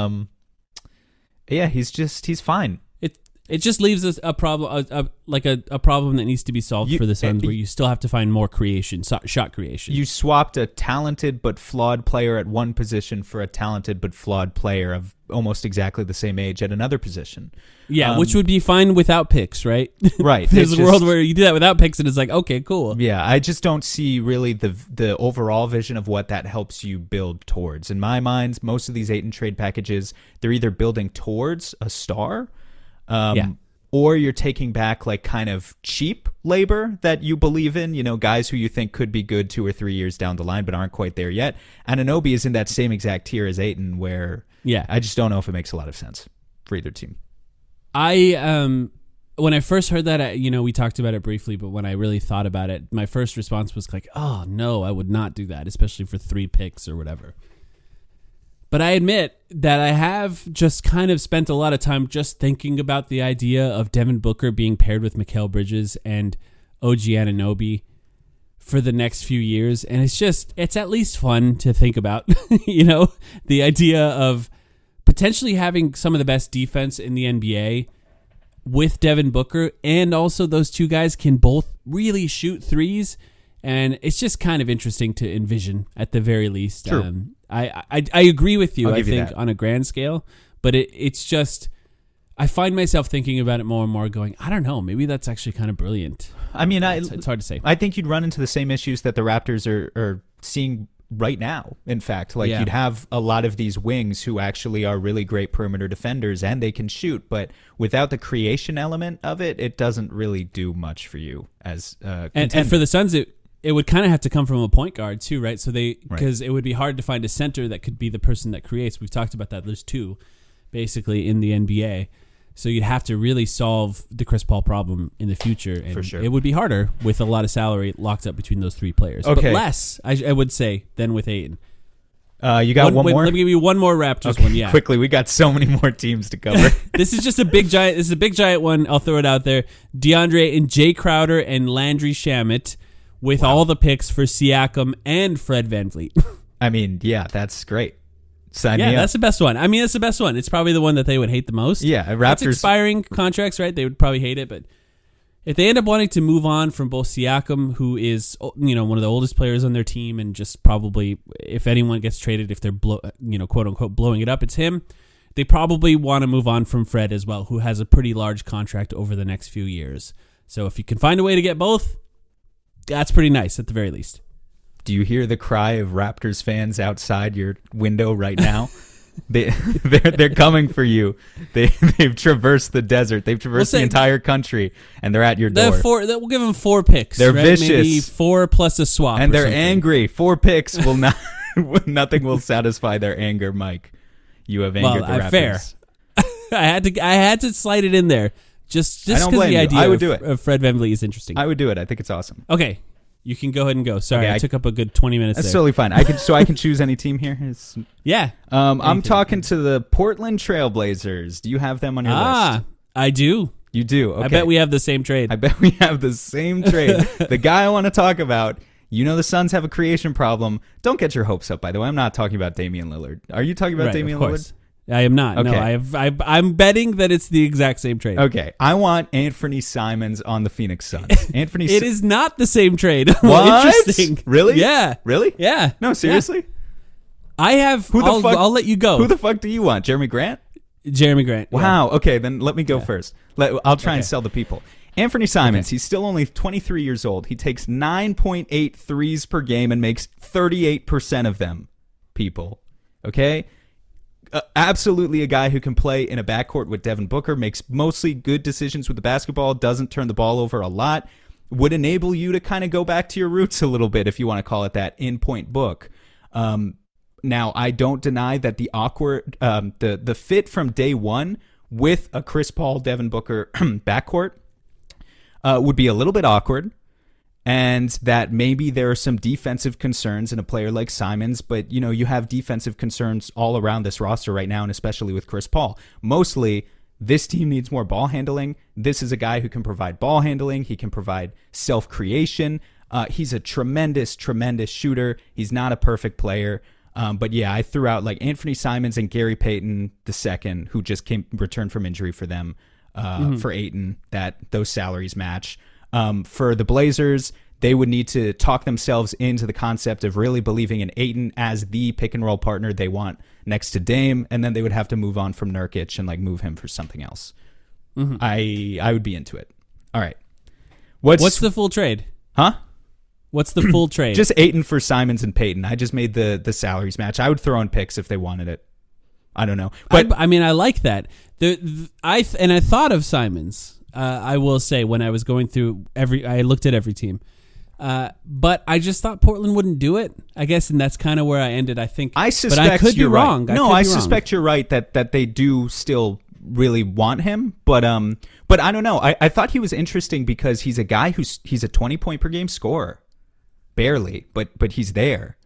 he's fine. It just leaves us a problem, a problem that needs to be solved for the Suns, where you still have to find more shot creation. You swapped a talented but flawed player at one position for a talented but flawed player of almost exactly the same age at another position. Yeah, which would be fine without picks, right? Right. There's a world where you do that without picks, and it's like, okay, cool. Yeah, I just don't see really the overall vision of what that helps you build towards. In my mind, most of these Ayton trade packages, they're either building towards a star, or you're taking back like kind of cheap labor that you believe in, guys who you think could be good 2 or 3 years down the line but aren't quite there yet. Anunoby is in that same exact tier as Ayton, where I just don't know if it makes a lot of sense for either team. When I first heard that, we talked about it briefly, but when I really thought about it, my first response was like, oh no, I would not do that, especially for 3 picks or whatever. But I admit that I have just kind of spent a lot of time just thinking about the idea of Devin Booker being paired with Mikal Bridges and OG Anunoby for the next few years. And it's at least fun to think about, the idea of potentially having some of the best defense in the NBA with Devin Booker, and also those two guys can both really shoot threes. And it's just kind of interesting to envision at the very least. True. I agree with you, I think, that. on a grand scale, but it's just, I find myself thinking about it more and more going, I don't know, maybe that's actually kind of brilliant. I mean, it's hard to say. I think you'd run into the same issues that the Raptors are seeing right now. In fact, you'd have a lot of these wings who actually are really great perimeter defenders and they can shoot, but without the creation element of it, it doesn't really do much for you as and for the Suns, it would kind of have to come from a point guard too, right? So because it would be hard to find a center that could be the person that creates. We've talked about that. There's 2 basically in the NBA. So you'd have to really solve the Chris Paul problem in the future. And for sure. It would be harder with a lot of salary locked up between those 3 players. Okay. But less, I would say, than with Ayton. You got one more? Let me give you one more Raptors one. Yeah, quickly. We got so many more teams to cover. This is just a big giant. This is a big giant one. I'll throw it out there. DeAndre and Jay Crowder and Landry Shamet with all the picks for Siakam and Fred VanVleet. I mean, yeah, that's great. Sign me up. That's the best one. I mean, that's the best one. It's probably the one that they would hate the most. Yeah, Raptors. It's expiring contracts, right? They would probably hate it, but if they end up wanting to move on from both Siakam, who is one of the oldest players on their team, and just probably if anyone gets traded, if they're quote unquote blowing it up, it's him. They probably want to move on from Fred as well, who has a pretty large contract over the next few years. So if you can find a way to get both, that's pretty nice at the very least. Do you hear the cry of Raptors fans outside your window right now? They're coming for you. They've traversed the desert. They've traversed the entire country, and they're at your door. We'll give them 4 picks. They're right? vicious. Maybe 4 plus a swap, and they're something. angry. 4 picks will not. Nothing will satisfy their anger, Mike. You have angered the Raptors. Fair. I had to slide it in there. Just because the idea of Fred VanVleet is interesting. I would do it. I think it's awesome. Okay. You can go ahead and go. Sorry, I took up a good 20 minutes. That's totally fine. I can choose any team here. Yeah. I'm talking to the Portland Trailblazers. Do you have them on your list? I do. You do. Okay. I bet we have the same trade. The guy I want to talk about. The Suns have a creation problem. Don't get your hopes up. By the way, I'm not talking about Damian Lillard. Are you talking about Damian Lillard? I am not. Okay. No, I'm betting that it's the exact same trade. Okay. I want Anthony Simons on the Phoenix Suns. It is not the same trade. What? Interesting. Really? Yeah. Really? Yeah. No, seriously? Yeah. I have. I'll let you go. Who the fuck do you want? Jeremy Grant? Jeremy Grant. Wow. Yeah. Okay, then let me go first. I'll try and sell the people. Anthony Simons, he's still only 23 years old. He takes 9.8 threes per game and makes 38% of them, people. Okay? Absolutely a guy who can play in a backcourt with Devin Booker, makes mostly good decisions with the basketball, doesn't turn the ball over a lot, would enable you to kind of go back to your roots a little bit, if you want to call it that, in point book. Now, I don't deny that the the fit from day one with a Chris Paul, Devin Booker backcourt would be a little bit awkward, and that maybe there are some defensive concerns in a player like Simons, but you have defensive concerns all around this roster right now, and especially with Chris Paul. Mostly, this team needs more ball handling. This is a guy who can provide ball handling. He can provide self-creation. He's a tremendous, tremendous shooter. He's not a perfect player. But yeah, I threw out like Anthony Simons and Gary Payton II, who just returned from injury for them, for Ayton, that those salaries match. For the Blazers, they would need to talk themselves into the concept of really believing in Ayton as the pick and roll partner they want next to Dame, and then they would have to move on from Nurkic and like move him for something else. I would be into it. All right. What's the full trade? Huh? What's the full trade? Just Ayton for Simons and Payton. I just made the salaries match. I would throw in picks if they wanted it. I don't know, but I mean, I like that. I thought of Simons. I will say when I was going through I looked at every team, but I just thought Portland wouldn't do it. I guess, and that's kind of where I ended. I think. I suspect but I could you're be right. wrong. No, I suspect you're right that they do still really want him, but I don't know. I thought he was interesting because he's a guy he's a 20-point per game scorer. Barely, but he's there.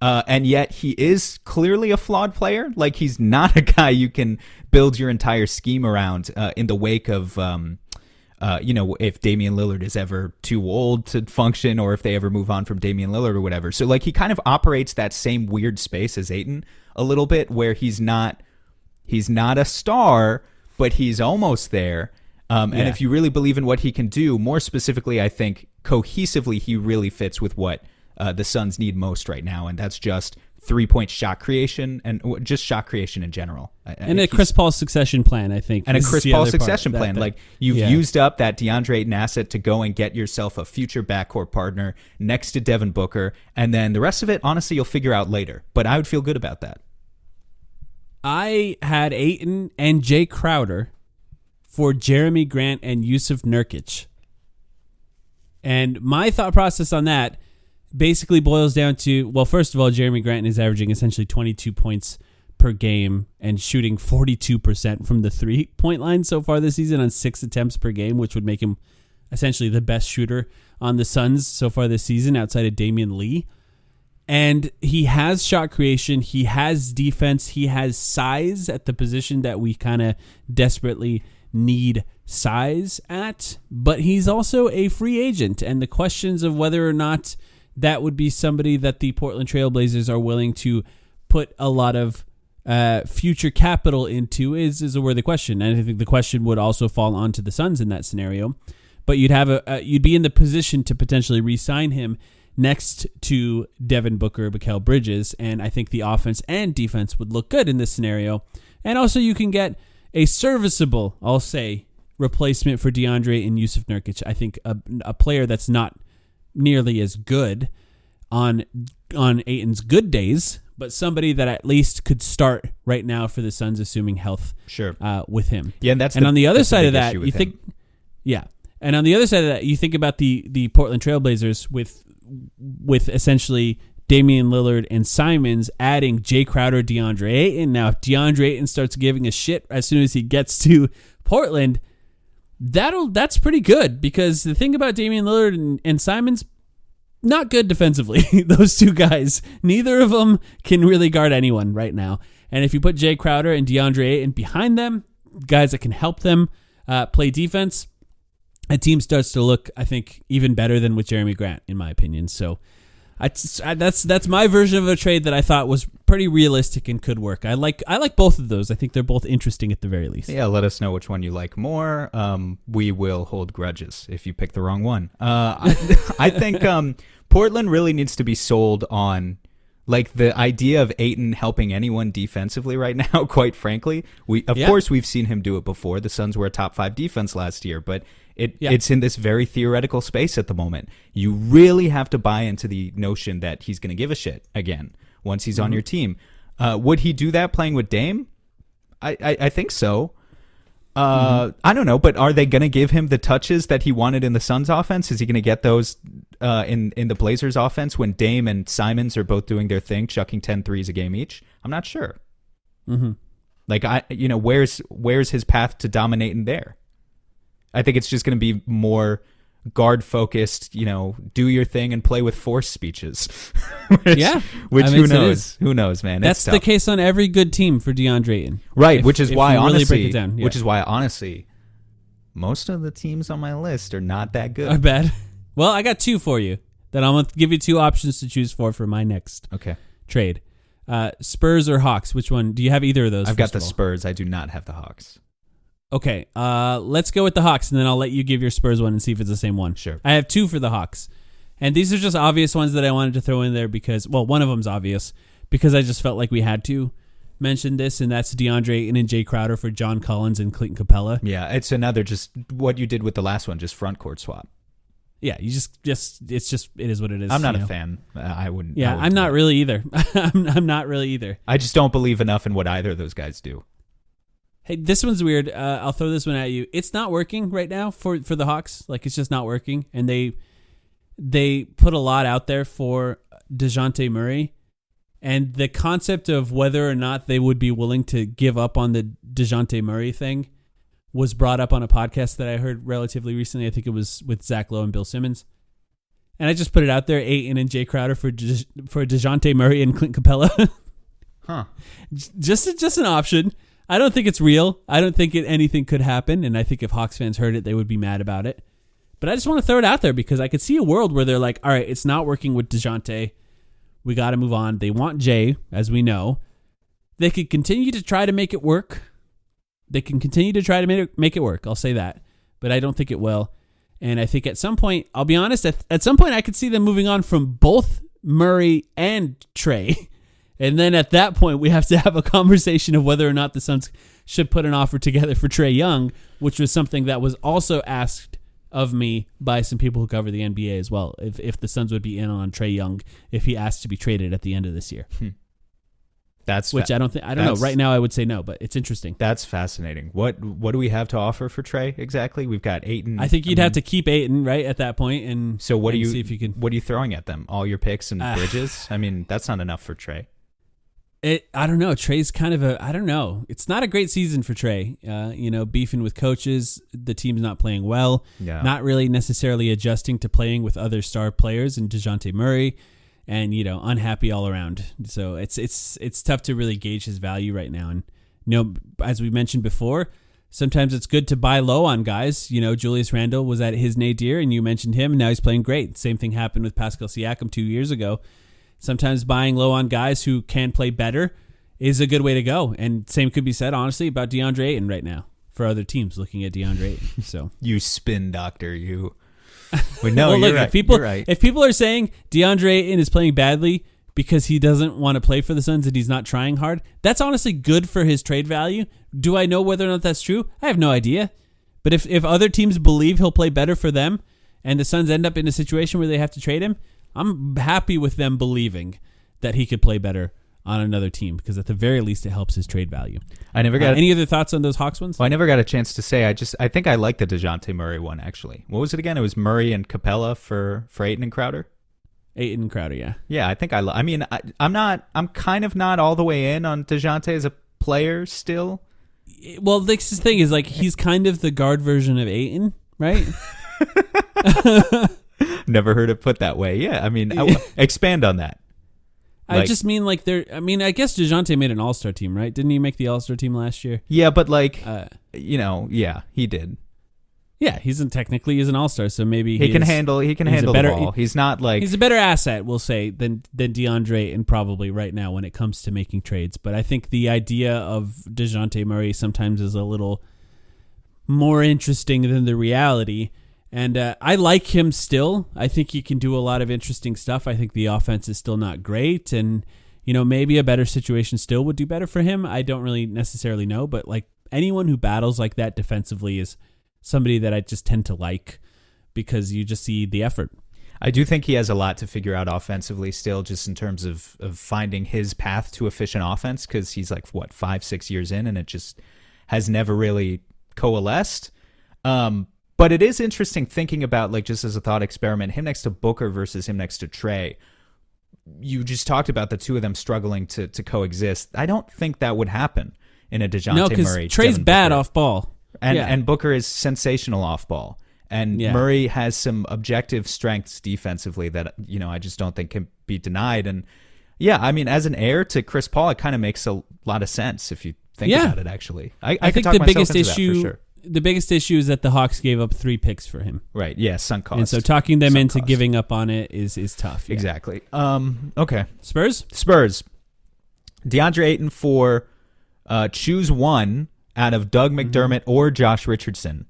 And yet he is clearly a flawed player. Like, he's not a guy you can build your entire scheme around in the wake of, if Damian Lillard is ever too old to function or if they ever move on from Damian Lillard or whatever. So, like, he kind of operates that same weird space as Ayton a little bit, where he's not a star, but he's almost there. And if you really believe in what he can do, more specifically, I think cohesively, he really fits with what the Suns need most right now, and that's just 3-point shot creation and just shot creation in general. And a Chris Paul succession plan, I think. And a Chris Paul succession plan. Like, you've used up that DeAndre Ayton asset to go and get yourself a future backcourt partner next to Devin Booker, and then the rest of it, honestly, you'll figure out later. But I would feel good about that. I had Ayton and Jay Crowder for Jeremy Grant and Yusuf Nurkic. And my thought process on that basically boils down to, well, first of all, Jeremy Grant is averaging essentially 22 points per game and shooting 42% from the 3-point line so far this season on 6 attempts per game, which would make him essentially the best shooter on the Suns so far this season outside of Damian Lee. And he has shot creation, he has defense, he has size at the position that we kind of desperately need size at, but he's also a free agent, and the questions of whether or not that would be somebody that the Portland Trail Blazers are willing to put a lot of future capital into is a worthy question, and I think the question would also fall onto the Suns in that scenario. But you'd be in the position to potentially re-sign him next to Devin Booker, Mikal Bridges, and I think the offense and defense would look good in this scenario. And also you can get a serviceable, I'll say, replacement for DeAndre and Yusuf Nurkic. I think a player that's not nearly as good on Ayton's good days, but somebody that at least could start right now for the Suns, assuming health. Sure. With him. Yeah, and on the other side of that, you think, and on the other side of that, you think about the Portland Trail Blazers with essentially Damian Lillard and Simons adding Jay Crowder, DeAndre Ayton. Now, if DeAndre Ayton starts giving a shit as soon as he gets to Portland, that's pretty good, because the thing about Damian Lillard and Simons, not good defensively. Those two guys, neither of them can really guard anyone right now. And if you put Jay Crowder and DeAndre Ayton behind them, guys that can help them play defense, a team starts to look, I think, even better than with Jeremy Grant, in my opinion. So that's my version of a trade that I thought was pretty realistic and could work. I like both of those. I think they're both interesting at the very least. Yeah, let us know which one you like more. We will hold grudges if you pick the wrong one. I think Portland really needs to be sold on, like, the idea of Ayton helping anyone defensively right now. Quite frankly, of course we've seen him do it before. The Suns were a top 5 defense last year, but it's in this very theoretical space at the moment. You really have to buy into the notion that he's going to give a shit again once he's on your team. Would he do that playing with Dame? I think so. I don't know, but are they going to give him the touches that he wanted in the Suns offense? Is he going to get those in the Blazers offense when Dame and Simons are both doing their thing, chucking 10 threes a game each? I'm not sure. Mm-hmm. Like, where's his path to dominating there? I think it's just going to be more guard focused, do your thing and play with force speeches. Which who knows? Who knows, man? That's the case on every good team for DeAndre Ayton. Right, which is why really break honestly, it down, which is why honestly, most of the teams on my list are not that good. Are bad. Well, I got 2 for you that I'm going to give you 2 options to choose for my next trade. Spurs or Hawks? Which one? Do you have either of those? I've got the Spurs. I do not have the Hawks. Okay, let's go with the Hawks, and then I'll let you give your Spurs one and see if it's the same one. Sure. I have 2 for the Hawks, and these are just obvious ones that I wanted to throw in there because, well, one of them's obvious because I just felt like we had to mention this, and that's DeAndre Ayton and Jay Crowder for John Collins and Clinton Capella. Yeah, it's another just what you did with the last one, just front court swap. Yeah, you just it is what it is. I'm not a fan. I wouldn't. Yeah, I'm not really either. I'm not really either. I just don't believe enough in what either of those guys do. Hey, this one's weird. I'll throw this one at you. It's not working right now for the Hawks. Like, it's just not working. And they put a lot out there for DeJounte Murray. And the concept of whether or not they would be willing to give up on the DeJounte Murray thing was brought up on a podcast that I heard relatively recently. I think it was with Zach Lowe and Bill Simmons. And I just put it out there, Ayton and Jay Crowder for DeJounte Murray and Clint Capella. Huh. Just an option. I don't think it's real. I don't think anything could happen. And I think if Hawks fans heard it, they would be mad about it. But I just want to throw it out there because I could see a world where they're like, all right, it's not working with DeJounte. We got to move on. They want Jay, as we know. They could continue to try to make it work. They can continue to try to make it work. I'll say that. But I don't think it will. And I think at some point, I'll be honest, at some point I could see them moving on from both Murray and Trey. And then at that point, we have to have a conversation of whether or not the Suns should put an offer together for Trae Young, which was something that was also asked of me by some people who cover the NBA as well. If the Suns would be in on Trae Young if he asked to be traded at the end of this year. I don't know. Right now, I would say no, but it's interesting. That's fascinating. What do we have to offer for Trae exactly? We've got Ayton. I think you'd have to keep Ayton right at that point, and so what and do you see if you can? What are you throwing at them? All your picks and Bridges? I mean, that's not enough for Trae. I don't know. Trey's kind of I don't know. It's not a great season for Trae. Beefing with coaches, the team's not playing well. Yeah. Not really necessarily adjusting to playing with other star players and DeJounte Murray, and unhappy all around. So it's tough to really gauge his value right now. And as we mentioned before, sometimes it's good to buy low on guys. Julius Randle was at his nadir, and you mentioned him, and now he's playing great. Same thing happened with Pascal Siakam 2 years ago. Sometimes buying low on guys who can play better is a good way to go. And same could be said, honestly, about DeAndre Ayton right now for other teams looking at DeAndre Ayton. So you spin doctor, you. Well, no, well, you're look, right. You're right. If people are saying DeAndre Ayton is playing badly because he doesn't want to play for the Suns and he's not trying hard, that's honestly good for his trade value. Do I know whether or not that's true? I have no idea. But if other teams believe he'll play better for them and the Suns end up in a situation where they have to trade him, I'm happy with them believing that he could play better on another team because at the very least it helps his trade value. I never got any other thoughts on those Hawks ones? Well, I never got a chance to say. I think I like the DeJounte Murray one actually. What was it again? It was Murray and Capella for Ayton and Crowder. Ayton and Crowder, yeah. Yeah, I think I'm kind of not all the way in on DeJounte as a player still. Well, this thing is like he's kind of the guard version of Ayton, right? Never heard it put that way. Yeah, I mean, expand on that. I just mean I guess DeJounte made an all-star team, right? Didn't he make the all-star team last year? Yeah, but yeah, he did. Yeah, he's technically an all-star, so maybe he can handle the ball. He's not like he's a better asset, we'll say, than DeAndre and probably right now when it comes to making trades. But I think the idea of DeJounte Murray sometimes is a little more interesting than the reality. And I like him still. I think he can do a lot of interesting stuff. I think the offense is still not great. And, maybe a better situation still would do better for him. I don't really necessarily know. But, anyone who battles like that defensively is somebody that I just tend to like because you just see the effort. I do think he has a lot to figure out offensively still, just in terms of finding his path to efficient offense because he's 5-6 years in and it just has never really coalesced. But it is interesting thinking about, like, just as a thought experiment, him next to Booker versus him next to Trey. You just talked about the two of them struggling to coexist. I don't think that would happen in a DeJounte No, because Murray. Trey's Devin bad Booker. off ball. And Booker is sensational off ball. And Murray has some objective strengths defensively that, I just don't think can be denied. And yeah, I mean, as an heir to Chris Paul, it kind of makes a lot of sense if you think about it, actually. I think could talk the myself biggest into that for issue sure. the biggest issue is that the Hawks gave up 3 picks for him. Right. Yeah. Sunk cost. And so talking them Sunk into cost. giving up on it is tough. Yeah. Exactly. Okay. Spurs? DeAndre Ayton for choose one out of Doug McDermott or Josh Richardson,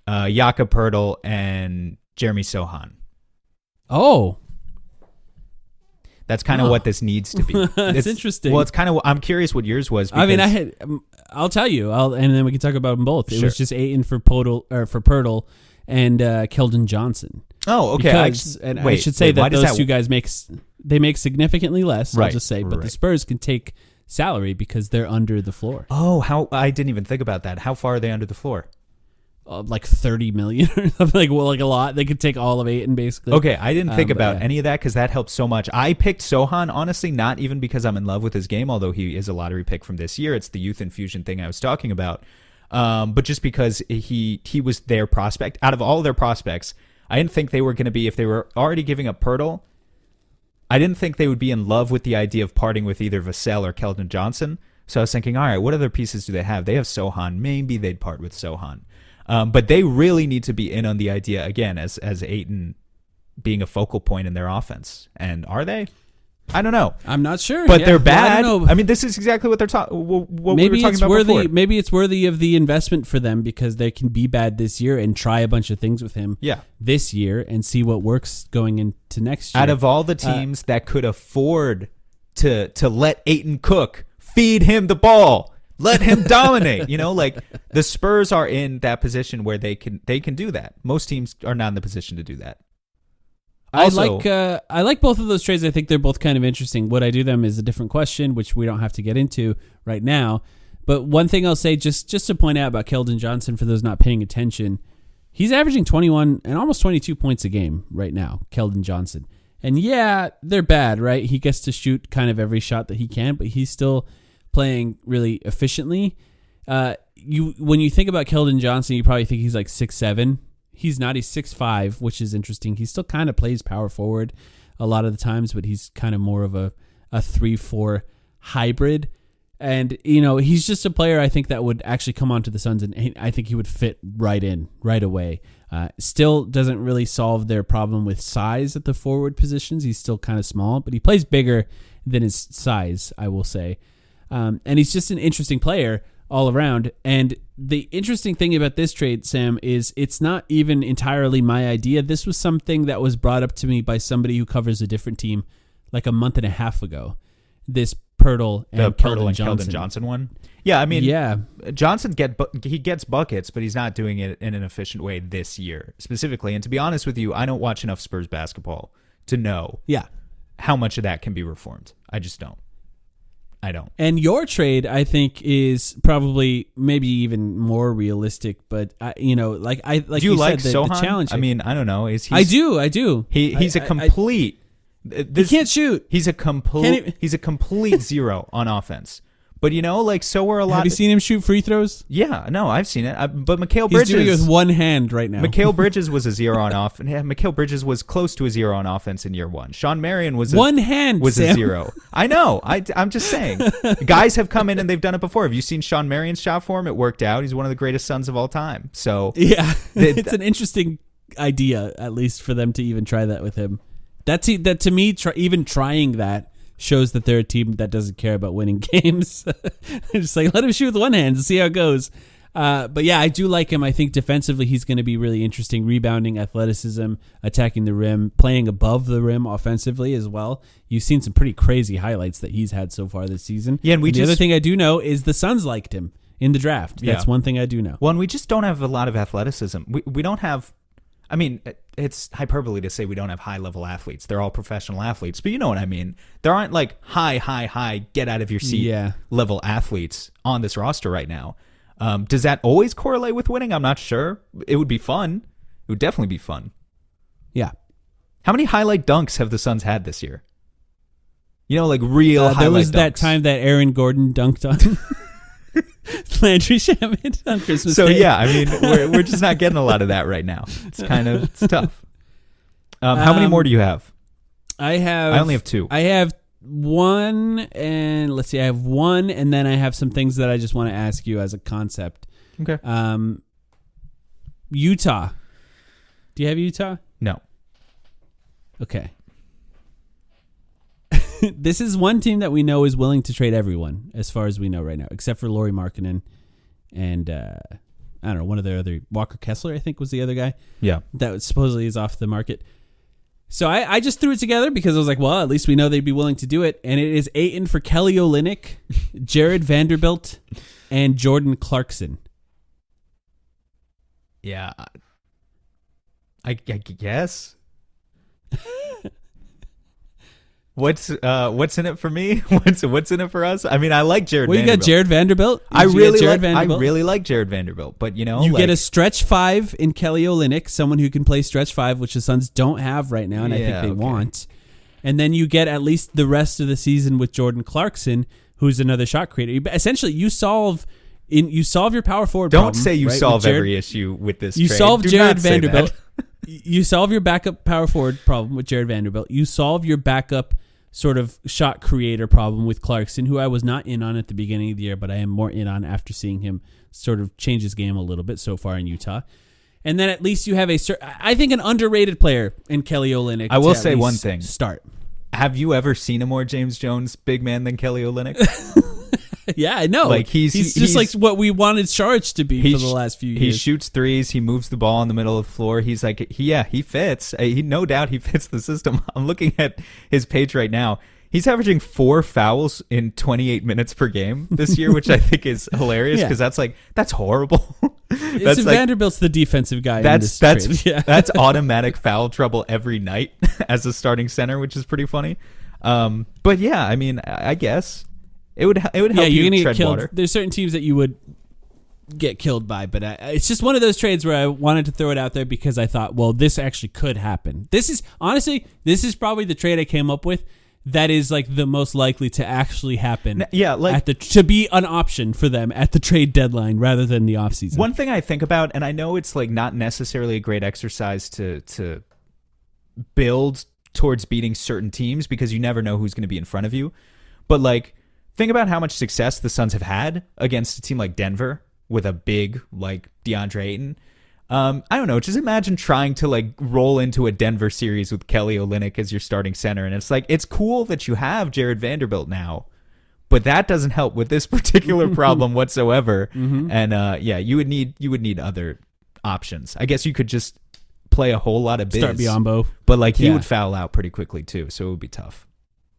Jakob Poeltl, and Jeremy Sohan. Oh. That's kind of what this needs to be. That's interesting. Well, it's kind of. I'm curious what yours was. Because, I mean, I'll tell you, and then we can talk about them both. It Sure. was just Ayton for Poeltl and Keldon Johnson. Oh, okay. I should say that those two guys make significantly less. Right, I'll just say, but the right. Spurs can take salary because they're under the floor. Oh, how I didn't even think about that. How far are they under the floor? Like 30 million or something, like a lot. They could take all of Ayton basically. Okay, I didn't think about yeah. any of that because that helps so much. I picked Sohan, honestly, not even because I'm in love with his game, although he is a lottery pick from this year. It's the youth infusion thing I was talking about. But just because he was their prospect. Out of all their prospects, I didn't think they were going to be, if they were already giving up Poeltl, I didn't think they would be in love with the idea of parting with either Vassell or Keldon Johnson. So I was thinking, all right, what other pieces do they have? They have Sohan. Maybe they'd part with Sohan. But they really need to be in on the idea, again, as Ayton being a focal point in their offense. And are they? I don't know. I'm not sure. But they're bad. Well, I don't know. I mean, this is exactly what they're talking. What maybe we were talking it's about worthy. before. Maybe it's worthy of the investment for them because they can be bad this year and try a bunch of things with him. Yeah. This year and see what works going into next year. Out of all the teams that could afford to let Ayton cook, feed him the ball, let him dominate. Like the Spurs are in that position where they can do that. Most teams are not in the position to do that. Also, I like both of those trades. I think they're both kind of interesting. Would I do them is a different question, which we don't have to get into right now. But one thing I'll say, just to point out about Keldon Johnson, for those not paying attention, he's averaging 21 and almost 22 points a game right now, Keldon Johnson. And yeah, they're bad, right? He gets to shoot kind of every shot that he can, but he's still playing really efficiently. When you think about Keldon Johnson, you probably think he's like 6'7". He's not. He's 6'5", which is interesting. He still kind of plays power forward a lot of the times, but he's kind of more of a 3-4 hybrid. And, he's just a player I think that would actually come onto the Suns, and I think he would fit right in right away. Still doesn't really solve their problem with size at the forward positions. He's still kind of small, but he plays bigger than his size, I will say. And he's just an interesting player all around. And the interesting thing about this trade, Sam, is it's not even entirely my idea. This was something that was brought up to me by somebody who covers a different team like a month and a half ago. This Poeltl and Keldon Johnson one. Yeah, I mean, yeah. Johnson gets buckets, but he's not doing it in an efficient way this year specifically. And to be honest with you, I don't watch enough Spurs basketball to know how much of that can be reformed. I just don't. I don't. And your trade, I think, is probably maybe even more realistic. But do you like said, Sohan? the challenge. I mean, I don't know. I do. He's a complete. He can't shoot. He's a complete zero on offense. But so are a lot. Have you seen him shoot free throws? Yeah, no, I've seen it. But Mikal He's Bridges doing it with one hand right now. Mikal Bridges was a zero on offense. Yeah, Mikal Bridges was close to a zero on offense in year one. Sean Marion was a zero. I know. I'm just saying. Guys have come in and they've done it before. Have you seen Sean Marion's shot form? It worked out. He's one of the greatest Suns of all time. So yeah, it's an interesting idea, at least for them to even try that with him. That to me, even trying that shows that they're a team that doesn't care about winning games. Just like, let him shoot with one hand and see how it goes. But yeah, I do like him. I think defensively he's going to be really interesting. Rebounding, athleticism, attacking the rim, playing above the rim offensively as well. You've seen some pretty crazy highlights that he's had so far this season. Yeah, and the other thing I do know is the Suns liked him in the draft. That's one thing I do know. Well, and we just don't have a lot of athleticism. We don't have... I mean, it's hyperbole to say we don't have high-level athletes. They're all professional athletes, but you know what I mean. There aren't like high, get out of your seat level athletes on this roster right now. Does that always correlate with winning? I'm not sure. It would be fun. It would definitely be fun. Yeah. How many highlight dunks have the Suns had this year? You know, like real highlight dunks. There was that time that Aaron Gordon dunked on Landry Shamet on Christmas Day. So, yeah, I mean, we're just not getting a lot of that right now. It's tough. How many more do you have? I only have 2. I have 1, and let's see, I have 1, and then I have some things that I just want to ask you as a concept. Okay. Utah. Do you have Utah? No. Okay. This is one team that we know is willing to trade everyone, as far as we know right now, except for Lauri Markkanen and I don't know, one of the other, Walker Kessler, I think was the other guy. Yeah. That supposedly is off the market. So I just threw it together because I was like, well, at least we know they'd be willing to do it. And it is Ayton for Kelly Olynyk, Jared Vanderbilt, and Jordan Clarkson. Yeah. I guess. What's in it for me? What's in it for us? I mean, I like Jared Vanderbilt. You got Jared Vanderbilt? I really like Jared Vanderbilt, but you get a stretch 5 in Kelly Olynyk, someone who can play stretch 5, which the Suns don't have right now, and I think they want. And then you get at least the rest of the season with Jordan Clarkson, who's another shot creator. Essentially, you solve your power forward problem. Don't say you solve every issue with this You trade. solve Jared Vanderbilt. You solve your backup power forward problem with Jared Vanderbilt. You solve your backup sort of shot creator problem with Clarkson, who I was not in on at the beginning of the year, but I am more in on after seeing him sort of change his game a little bit so far in Utah. And then at least you have I think an underrated player in Kelly Olynyk. I will say one thing. Start. Have you ever seen a more James Jones big man than Kelly Olynyk? Yeah, I know. Like he's just like what we wanted Saric to be for the last few years. He shoots threes. He moves the ball in the middle of the floor. He's like, he fits. No doubt he fits the system. I'm looking at his page right now. He's averaging 4 fouls in 28 minutes per game this year, which I think is hilarious because that's horrible. Vanderbilt's the defensive guy. That's automatic foul trouble every night as a starting center, which is pretty funny. But yeah, I mean, I guess. It would help you tread get killed. water. There's certain teams that you would get killed by, but it's just one of those trades where I wanted to throw it out there because I thought, well, this actually could happen. This is probably the trade I came up with that is like the most likely to actually happen. Yeah, like to be an option for them at the trade deadline rather than the offseason. One thing I think about, and I know it's like not necessarily a great exercise to build towards beating certain teams because you never know who's going to be in front of you, but like. Think about how much success the Suns have had against a team like Denver with a big like DeAndre Ayton. I don't know. Just imagine trying to like roll into a Denver series with Kelly Olynyk as your starting center, and it's like it's cool that you have Jared Vanderbilt now, but that doesn't help with this particular problem whatsoever. Mm-hmm. And you would need other options. I guess you could just play a whole lot of biz, start Biyombo, but like he would foul out pretty quickly too, so it would be tough.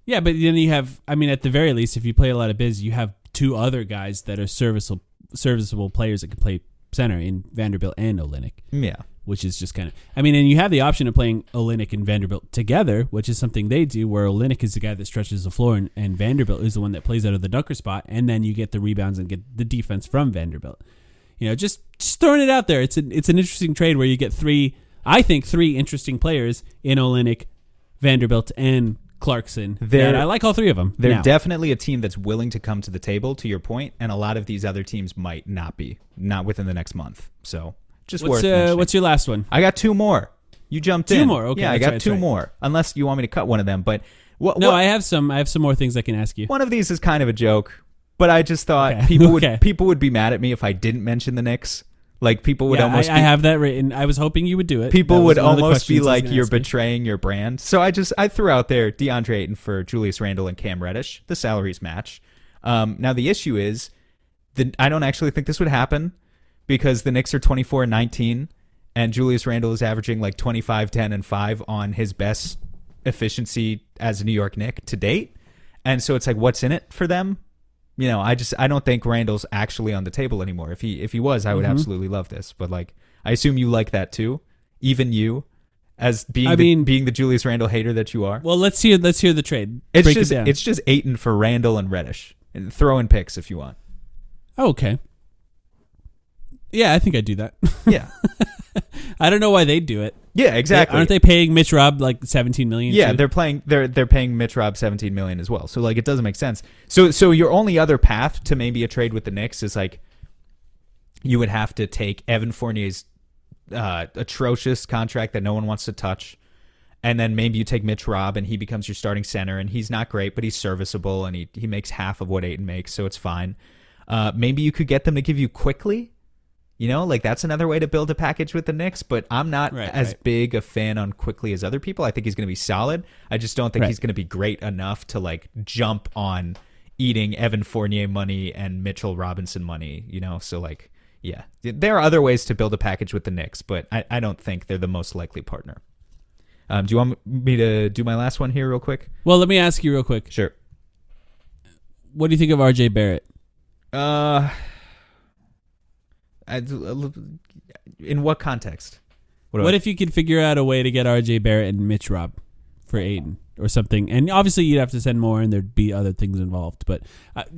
Yeah, but then you have, I mean, at the very least, if you play a lot of biz, you have 2 other guys that are serviceable players that can play center in Vanderbilt and Olynyk. Yeah. Which is just kind of, I mean, and you have the option of playing Olynyk and Vanderbilt together, which is something they do, where Olynyk is the guy that stretches the floor and Vanderbilt is the one that plays out of the dunker spot, and then you get the rebounds and get the defense from Vanderbilt. You know, just throwing it out there. It's an interesting trade where you get 3 interesting players in Olynyk, Vanderbilt, and Clarkson. I like all 3 of them. They're definitely a team that's willing to come to the table, to your point, and a lot of these other teams might not be, not within the next month. So just worth mentioning. What's your last one? I got 2 more. You jumped in. 2 more. Okay. Yeah, I got 2 more. Unless you want me to cut one of them, but I have some more things I can ask you. One of these is kind of a joke, but I just thought people would be mad at me if I didn't mention the Knicks. Like people would almost. I have that written. I was hoping you would do it. People would almost be like, "You're betraying your brand." So I threw out there DeAndre Ayton for Julius Randle and Cam Reddish. The salaries match. Now the issue is I don't actually think this would happen because the Knicks are 24-19, and Julius Randle is averaging like 25, 10, and 5 on his best efficiency as a New York Knick to date. And so it's like, what's in it for them? You know, I don't think Randall's actually on the table anymore. If he was, I would absolutely love this. But like, I assume you like that too, even you, as being the Julius Randle hater that you are. Well, let's hear the trade. It's just Ayton for Randle and Reddish, and throw in picks if you want. Oh, okay. Yeah, I think I'd do that. Yeah. I don't know why they'd do it. Yeah, exactly. Aren't they paying Mitch Rob like $17 million? Yeah, too? they're paying Mitch Rob $17 million as well. So like it doesn't make sense. So your only other path to maybe a trade with the Knicks is like you would have to take Evan Fournier's atrocious contract that no one wants to touch, and then maybe you take Mitch Rob and he becomes your starting center, and he's not great, but he's serviceable, and he makes half of what Ayton makes, so it's fine. Maybe you could get them to give you quickly. You know, like that's another way to build a package with the Knicks, but I'm not as big a fan on quickly as other people. I think he's going to be solid. I just don't think he's going to be great enough to like jump on eating Evan Fournier money and Mitchell Robinson money, you know? So like, yeah, there are other ways to build a package with the Knicks, but I don't think they're the most likely partner. Do you want me to do my last one here real quick? Well, let me ask you real quick. Sure. What do you think of RJ Barrett? In what context? What if you could figure out a way to get RJ Barrett and Mitch Rob for Ayton or something? And obviously you'd have to send more and there'd be other things involved. But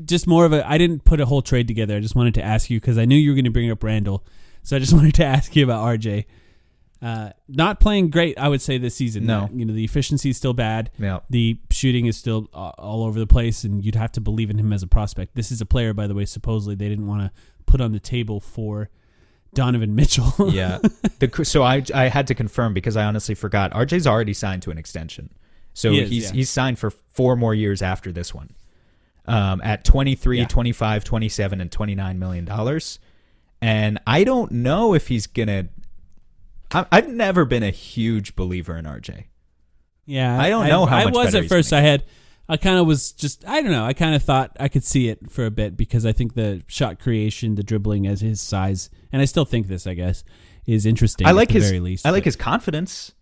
just more of I didn't put a whole trade together. I just wanted to ask you because I knew you were going to bring up Randall. So I just wanted to ask you about RJ. Not playing great, I would say, this season. No. The efficiency is still bad. Yeah. The shooting is still all over the place, and you'd have to believe in him as a prospect. This is a player, by the way, supposedly they didn't want to put on the table for Donovan Mitchell. Yeah. So I had to confirm because I honestly forgot. RJ's already signed to an extension. So he's signed for 4 more years after this one. At 23, 25, 27, and $29 million. And I don't know if he's going to... I've never been a huge believer in RJ. Yeah. I don't know how much I was better at first. I kind of was just, I don't know. I kind of thought I could see it for a bit because I think the shot creation, the dribbling as his size, and I still think this, I guess, is interesting. I like at the very least. I like his confidence.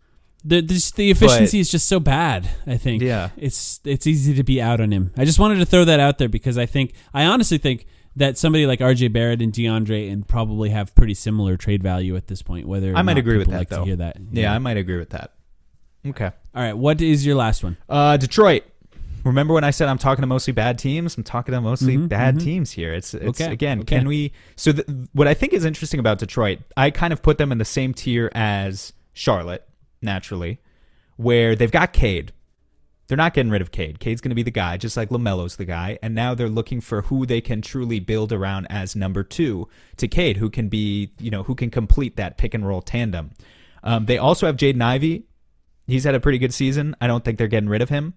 The efficiency is just so bad. I think. Yeah. It's easy to be out on him. I just wanted to throw that out there because I honestly think that somebody like RJ Barrett and DeAndre and probably have pretty similar trade value at this point. Whether I might agree with that, like though. To hear that. Yeah, I might agree with that. Okay. All right. What is your last one? Detroit. Remember when I said I'm talking to mostly bad teams? I'm talking to mostly bad teams here. It's okay. Again, can we... So what I think is interesting about Detroit, I kind of put them in the same tier as Charlotte, naturally, where they've got Cade. They're not getting rid of Cade. Cade's going to be the guy, just like LaMelo's the guy. And now they're looking for who they can truly build around as number 2 to Cade, who can be, who can complete that pick and roll tandem. They also have Jaden Ivey. He's had a pretty good season. I don't think they're getting rid of him.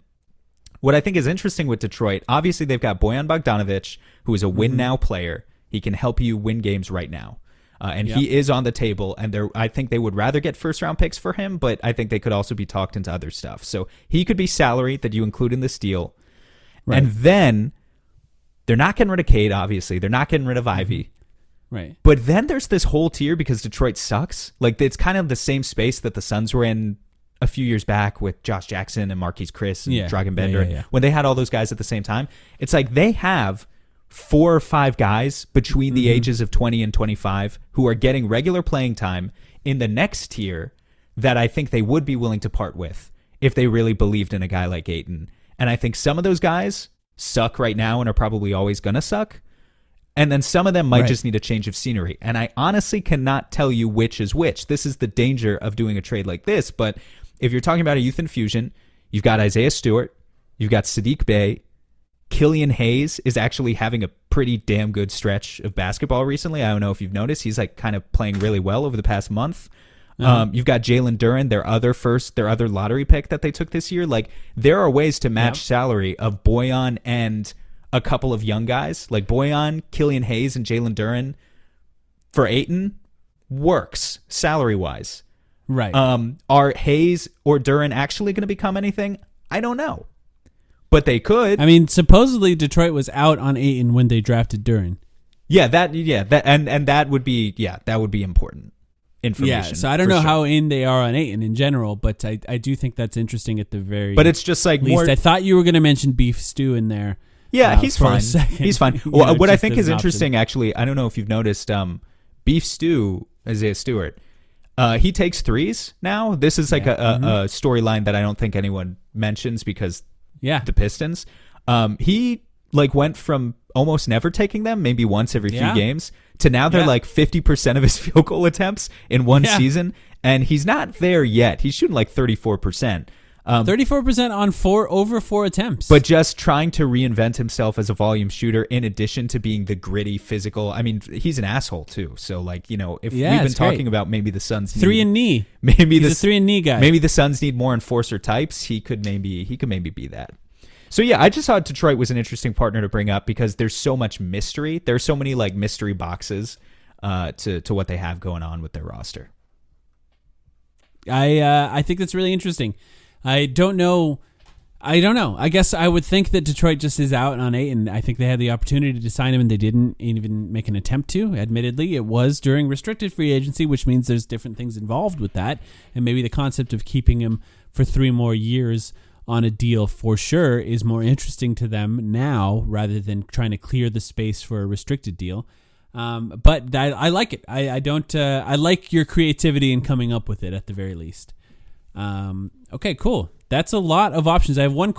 What I think is interesting with Detroit, obviously they've got Bojan Bogdanovic, who is a win-now player. He can help you win games right now. He is on the table, and I think they would rather get first-round picks for him, but I think they could also be talked into other stuff. So he could be salary that you include in this deal. Right. And then they're not getting rid of Cade, obviously. They're not getting rid of Ivy. Right. But then there's this whole tier because Detroit sucks. Like, it's kind of the same space that the Suns were in a few years back with Josh Jackson and Marquise Chris and Dragan Bender. When they had all those guys at the same time, it's like they have 4 or 5 guys between the ages of 20 and 25 who are getting regular playing time in the next tier that I think they would be willing to part with if they really believed in a guy like Ayton. And I think some of those guys suck right now and are probably always going to suck. And then some of them might just need a change of scenery. And I honestly cannot tell you which is which. This is the danger of doing a trade like this. But if you're talking about a youth infusion, you've got Isaiah Stewart, you've got Sadiq Bey, Killian Hayes is actually having a pretty damn good stretch of basketball recently. I don't know if you've noticed. He's like kind of playing really well over the past month. You've got Jalen Duren, their other lottery pick that they took this year. Like, there are ways to match salary of Bojan and a couple of young guys. Like Bojan, Killian Hayes, and Jalen Duren for Ayton works salary-wise. Right. Are Hayes or Duren actually going to become anything? I don't know. But they could. I mean, supposedly Detroit was out on Ayton when they drafted Duren. That would be important information. Yeah, so I don't know how in they are on Ayton in general, but I do think that's interesting at the very But it's just like least. I thought you were going to mention Beef Stew in there. Yeah, he's fine. He's fine. Well, what I think is interesting, option. actually, I don't know if you've noticed, Beef Stew, Isaiah Stewart, he takes threes now. This is like a storyline that I don't think anyone mentions because the Pistons. He like went from almost never taking them, maybe once every few games, to now they're Yeah. like 50% of his field goal attempts in one Yeah. season. And he's not there yet. He's shooting like 34%. 34% on over 4 attempts. But just trying to reinvent himself as a volume shooter in addition to being the gritty, physical. I mean, he's an asshole too. So like, you know, if we've been it's talking great. about maybe the Suns 3 and knee. maybe He's a 3 and knee guy. Maybe the Suns need more enforcer types. He could maybe be that. So yeah, I just thought Detroit was an interesting partner to bring up because there's so much mystery. There's so many like mystery boxes to what they have going on with their roster. I think that's really interesting. I don't know. I guess I would think that Detroit just is out on Ayton. I think they had the opportunity to sign him and they didn't even make an attempt to. Admittedly, it was during restricted free agency, which means there's different things involved with that. And maybe the concept of keeping him for 3 more years on a deal for sure is more interesting to them now rather than trying to clear the space for a restricted deal. But I like it. I like your creativity in coming up with it at the very least. Okay, cool. That's a lot of options. I have one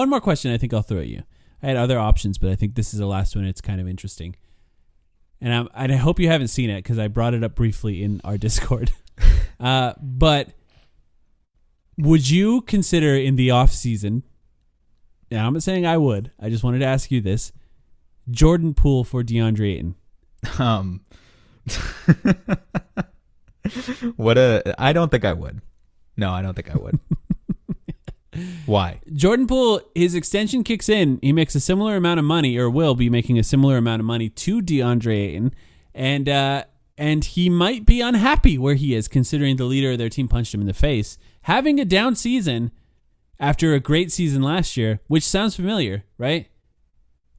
more question I think I'll throw at you. I had other options, but I think this is the last one. It's kind of interesting. And I hope you haven't seen it because I brought it up briefly in our Discord. But would you consider in the off season, now I'm not saying I would, I just wanted to ask you this, Jordan Poole for DeAndre Ayton? I don't think I would. No, I don't think I would. Why? Jordan Poole, his extension kicks in. He makes a similar amount of money, or will be making a similar amount of money to DeAndre Ayton, and he might be unhappy where he is, considering the leader of their team punched him in the face. Having a down season after a great season last year, which sounds familiar, right?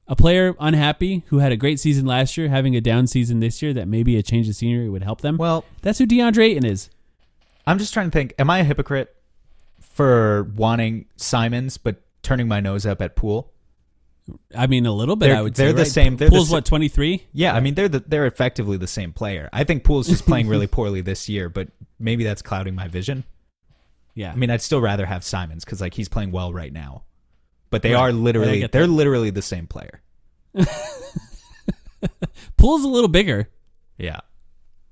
A player unhappy who had a great season last year, having a down season this year, that maybe a change of scenery would help them. Well, that's who DeAndre Ayton is. I'm just trying to think, am I a hypocrite for wanting Simons but turning my nose up at Poole? I mean, a little bit, I would say. They're the right? same. Poole's what, 23? Yeah, I mean, they're effectively the same player. I think Poole's just playing really poorly this year, but maybe that's clouding my vision. Yeah. I mean, I'd still rather have Simons because like he's playing well right now. But they're Right. literally the same player. Poole's a little bigger. Yeah.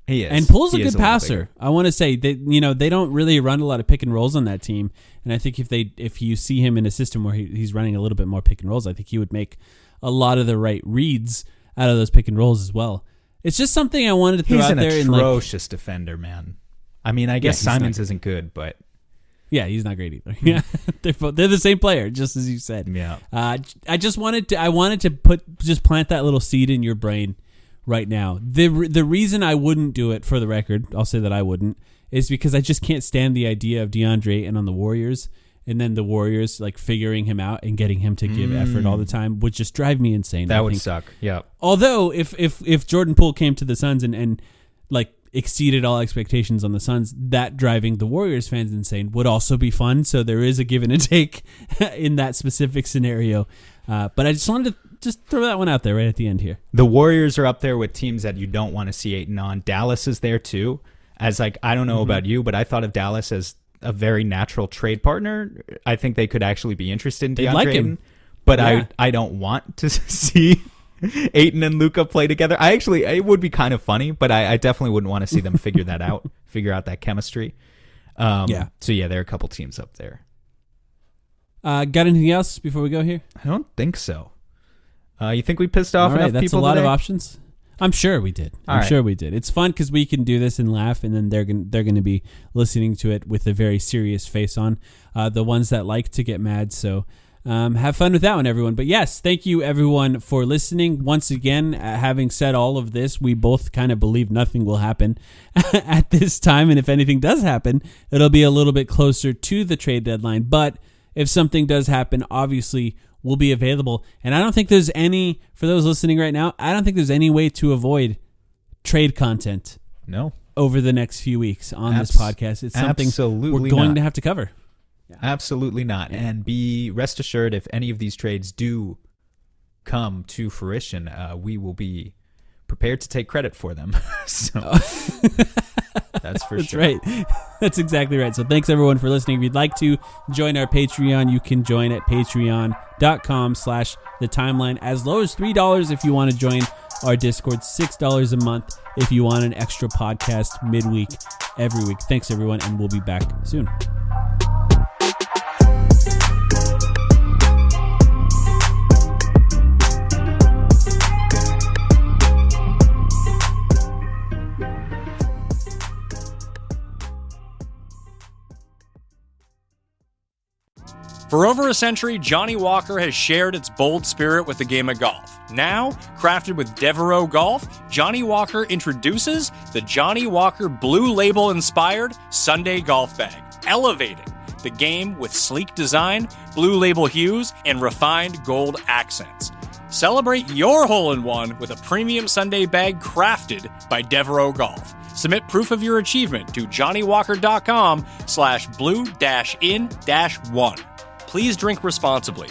He is. And Poole's a He good is little passer. bigger. I want to say that they don't really run a lot of pick and rolls on that team. And I think if you see him in a system where he's running a little bit more pick and rolls, I think he would make a lot of the right reads out of those pick and rolls as well. It's just something I wanted to throw out there. He's an atrocious defender, man. I mean, I guess Simons isn't good, but yeah, he's not great either. Yeah, they're the same player, just as you said. yeah. I just wanted to plant that little seed in your brain right now. The reason I wouldn't do it, for the record, I'll say that I wouldn't, is because I just can't stand the idea of DeAndre Ayton on the Warriors, and then the Warriors like figuring him out and getting him to give effort all the time would just drive me insane. That would suck. Yeah. Although if Jordan Poole came to the Suns and like exceeded all expectations on the Suns, that driving the Warriors fans insane would also be fun. So there is a give and a take in that specific scenario. But I just wanted to just throw that one out there right at the end here. The Warriors are up there with teams that you don't want to see Ayton on. Dallas is there too. As like, I don't know about you, but I thought of Dallas as a very natural trade partner. I think they could actually be interested in DeAndre like him. Ayton, but Yeah. I don't want to see Ayton and Luka play together. It would be kind of funny, but I definitely wouldn't want to see them figure that out, figure out that chemistry. Yeah. So yeah, there are a couple teams up there. Got anything else before we go here? I don't think so. You think we pissed off All right, enough that's people a lot today? of options. I'm sure we did. All I'm right. sure we did. It's fun because we can do this and laugh, and then they're going to be listening to it with a very serious face on. The ones that like to get mad. So have fun with that one, everyone. But yes, thank you everyone for listening. Once again, having said all of this, we both kind of believe nothing will happen at this time, and if anything does happen, it'll be a little bit closer to the trade deadline. But if something does happen, obviously will be available. And I don't think there's any, for those listening right now, I don't think there's any way to avoid trade content No. over the next few weeks on this podcast. It's something absolutely we're going not. to have to cover. Absolutely not. And be rest assured, if any of these trades do come to fruition, we will be prepared to take credit for them. So That's for That's sure. right. That's exactly right. So thanks everyone for listening. If you'd like to join our Patreon, you can join at patreon.com/thetimeline. As low as $3 if you want to join our Discord, $6 a month if you want an extra podcast midweek every week. Thanks everyone, and we'll be back soon. For over a century, Johnny Walker has shared its bold spirit with the game of golf. Now, crafted with Devereaux Golf, Johnny Walker introduces the Johnny Walker Blue Label-inspired Sunday Golf Bag, elevating the game with sleek design, Blue Label hues, and refined gold accents. Celebrate your hole-in-one with a premium Sunday bag crafted by Devereaux Golf. Submit proof of your achievement to JohnnyWalker.com/blue-in-1. Please drink responsibly.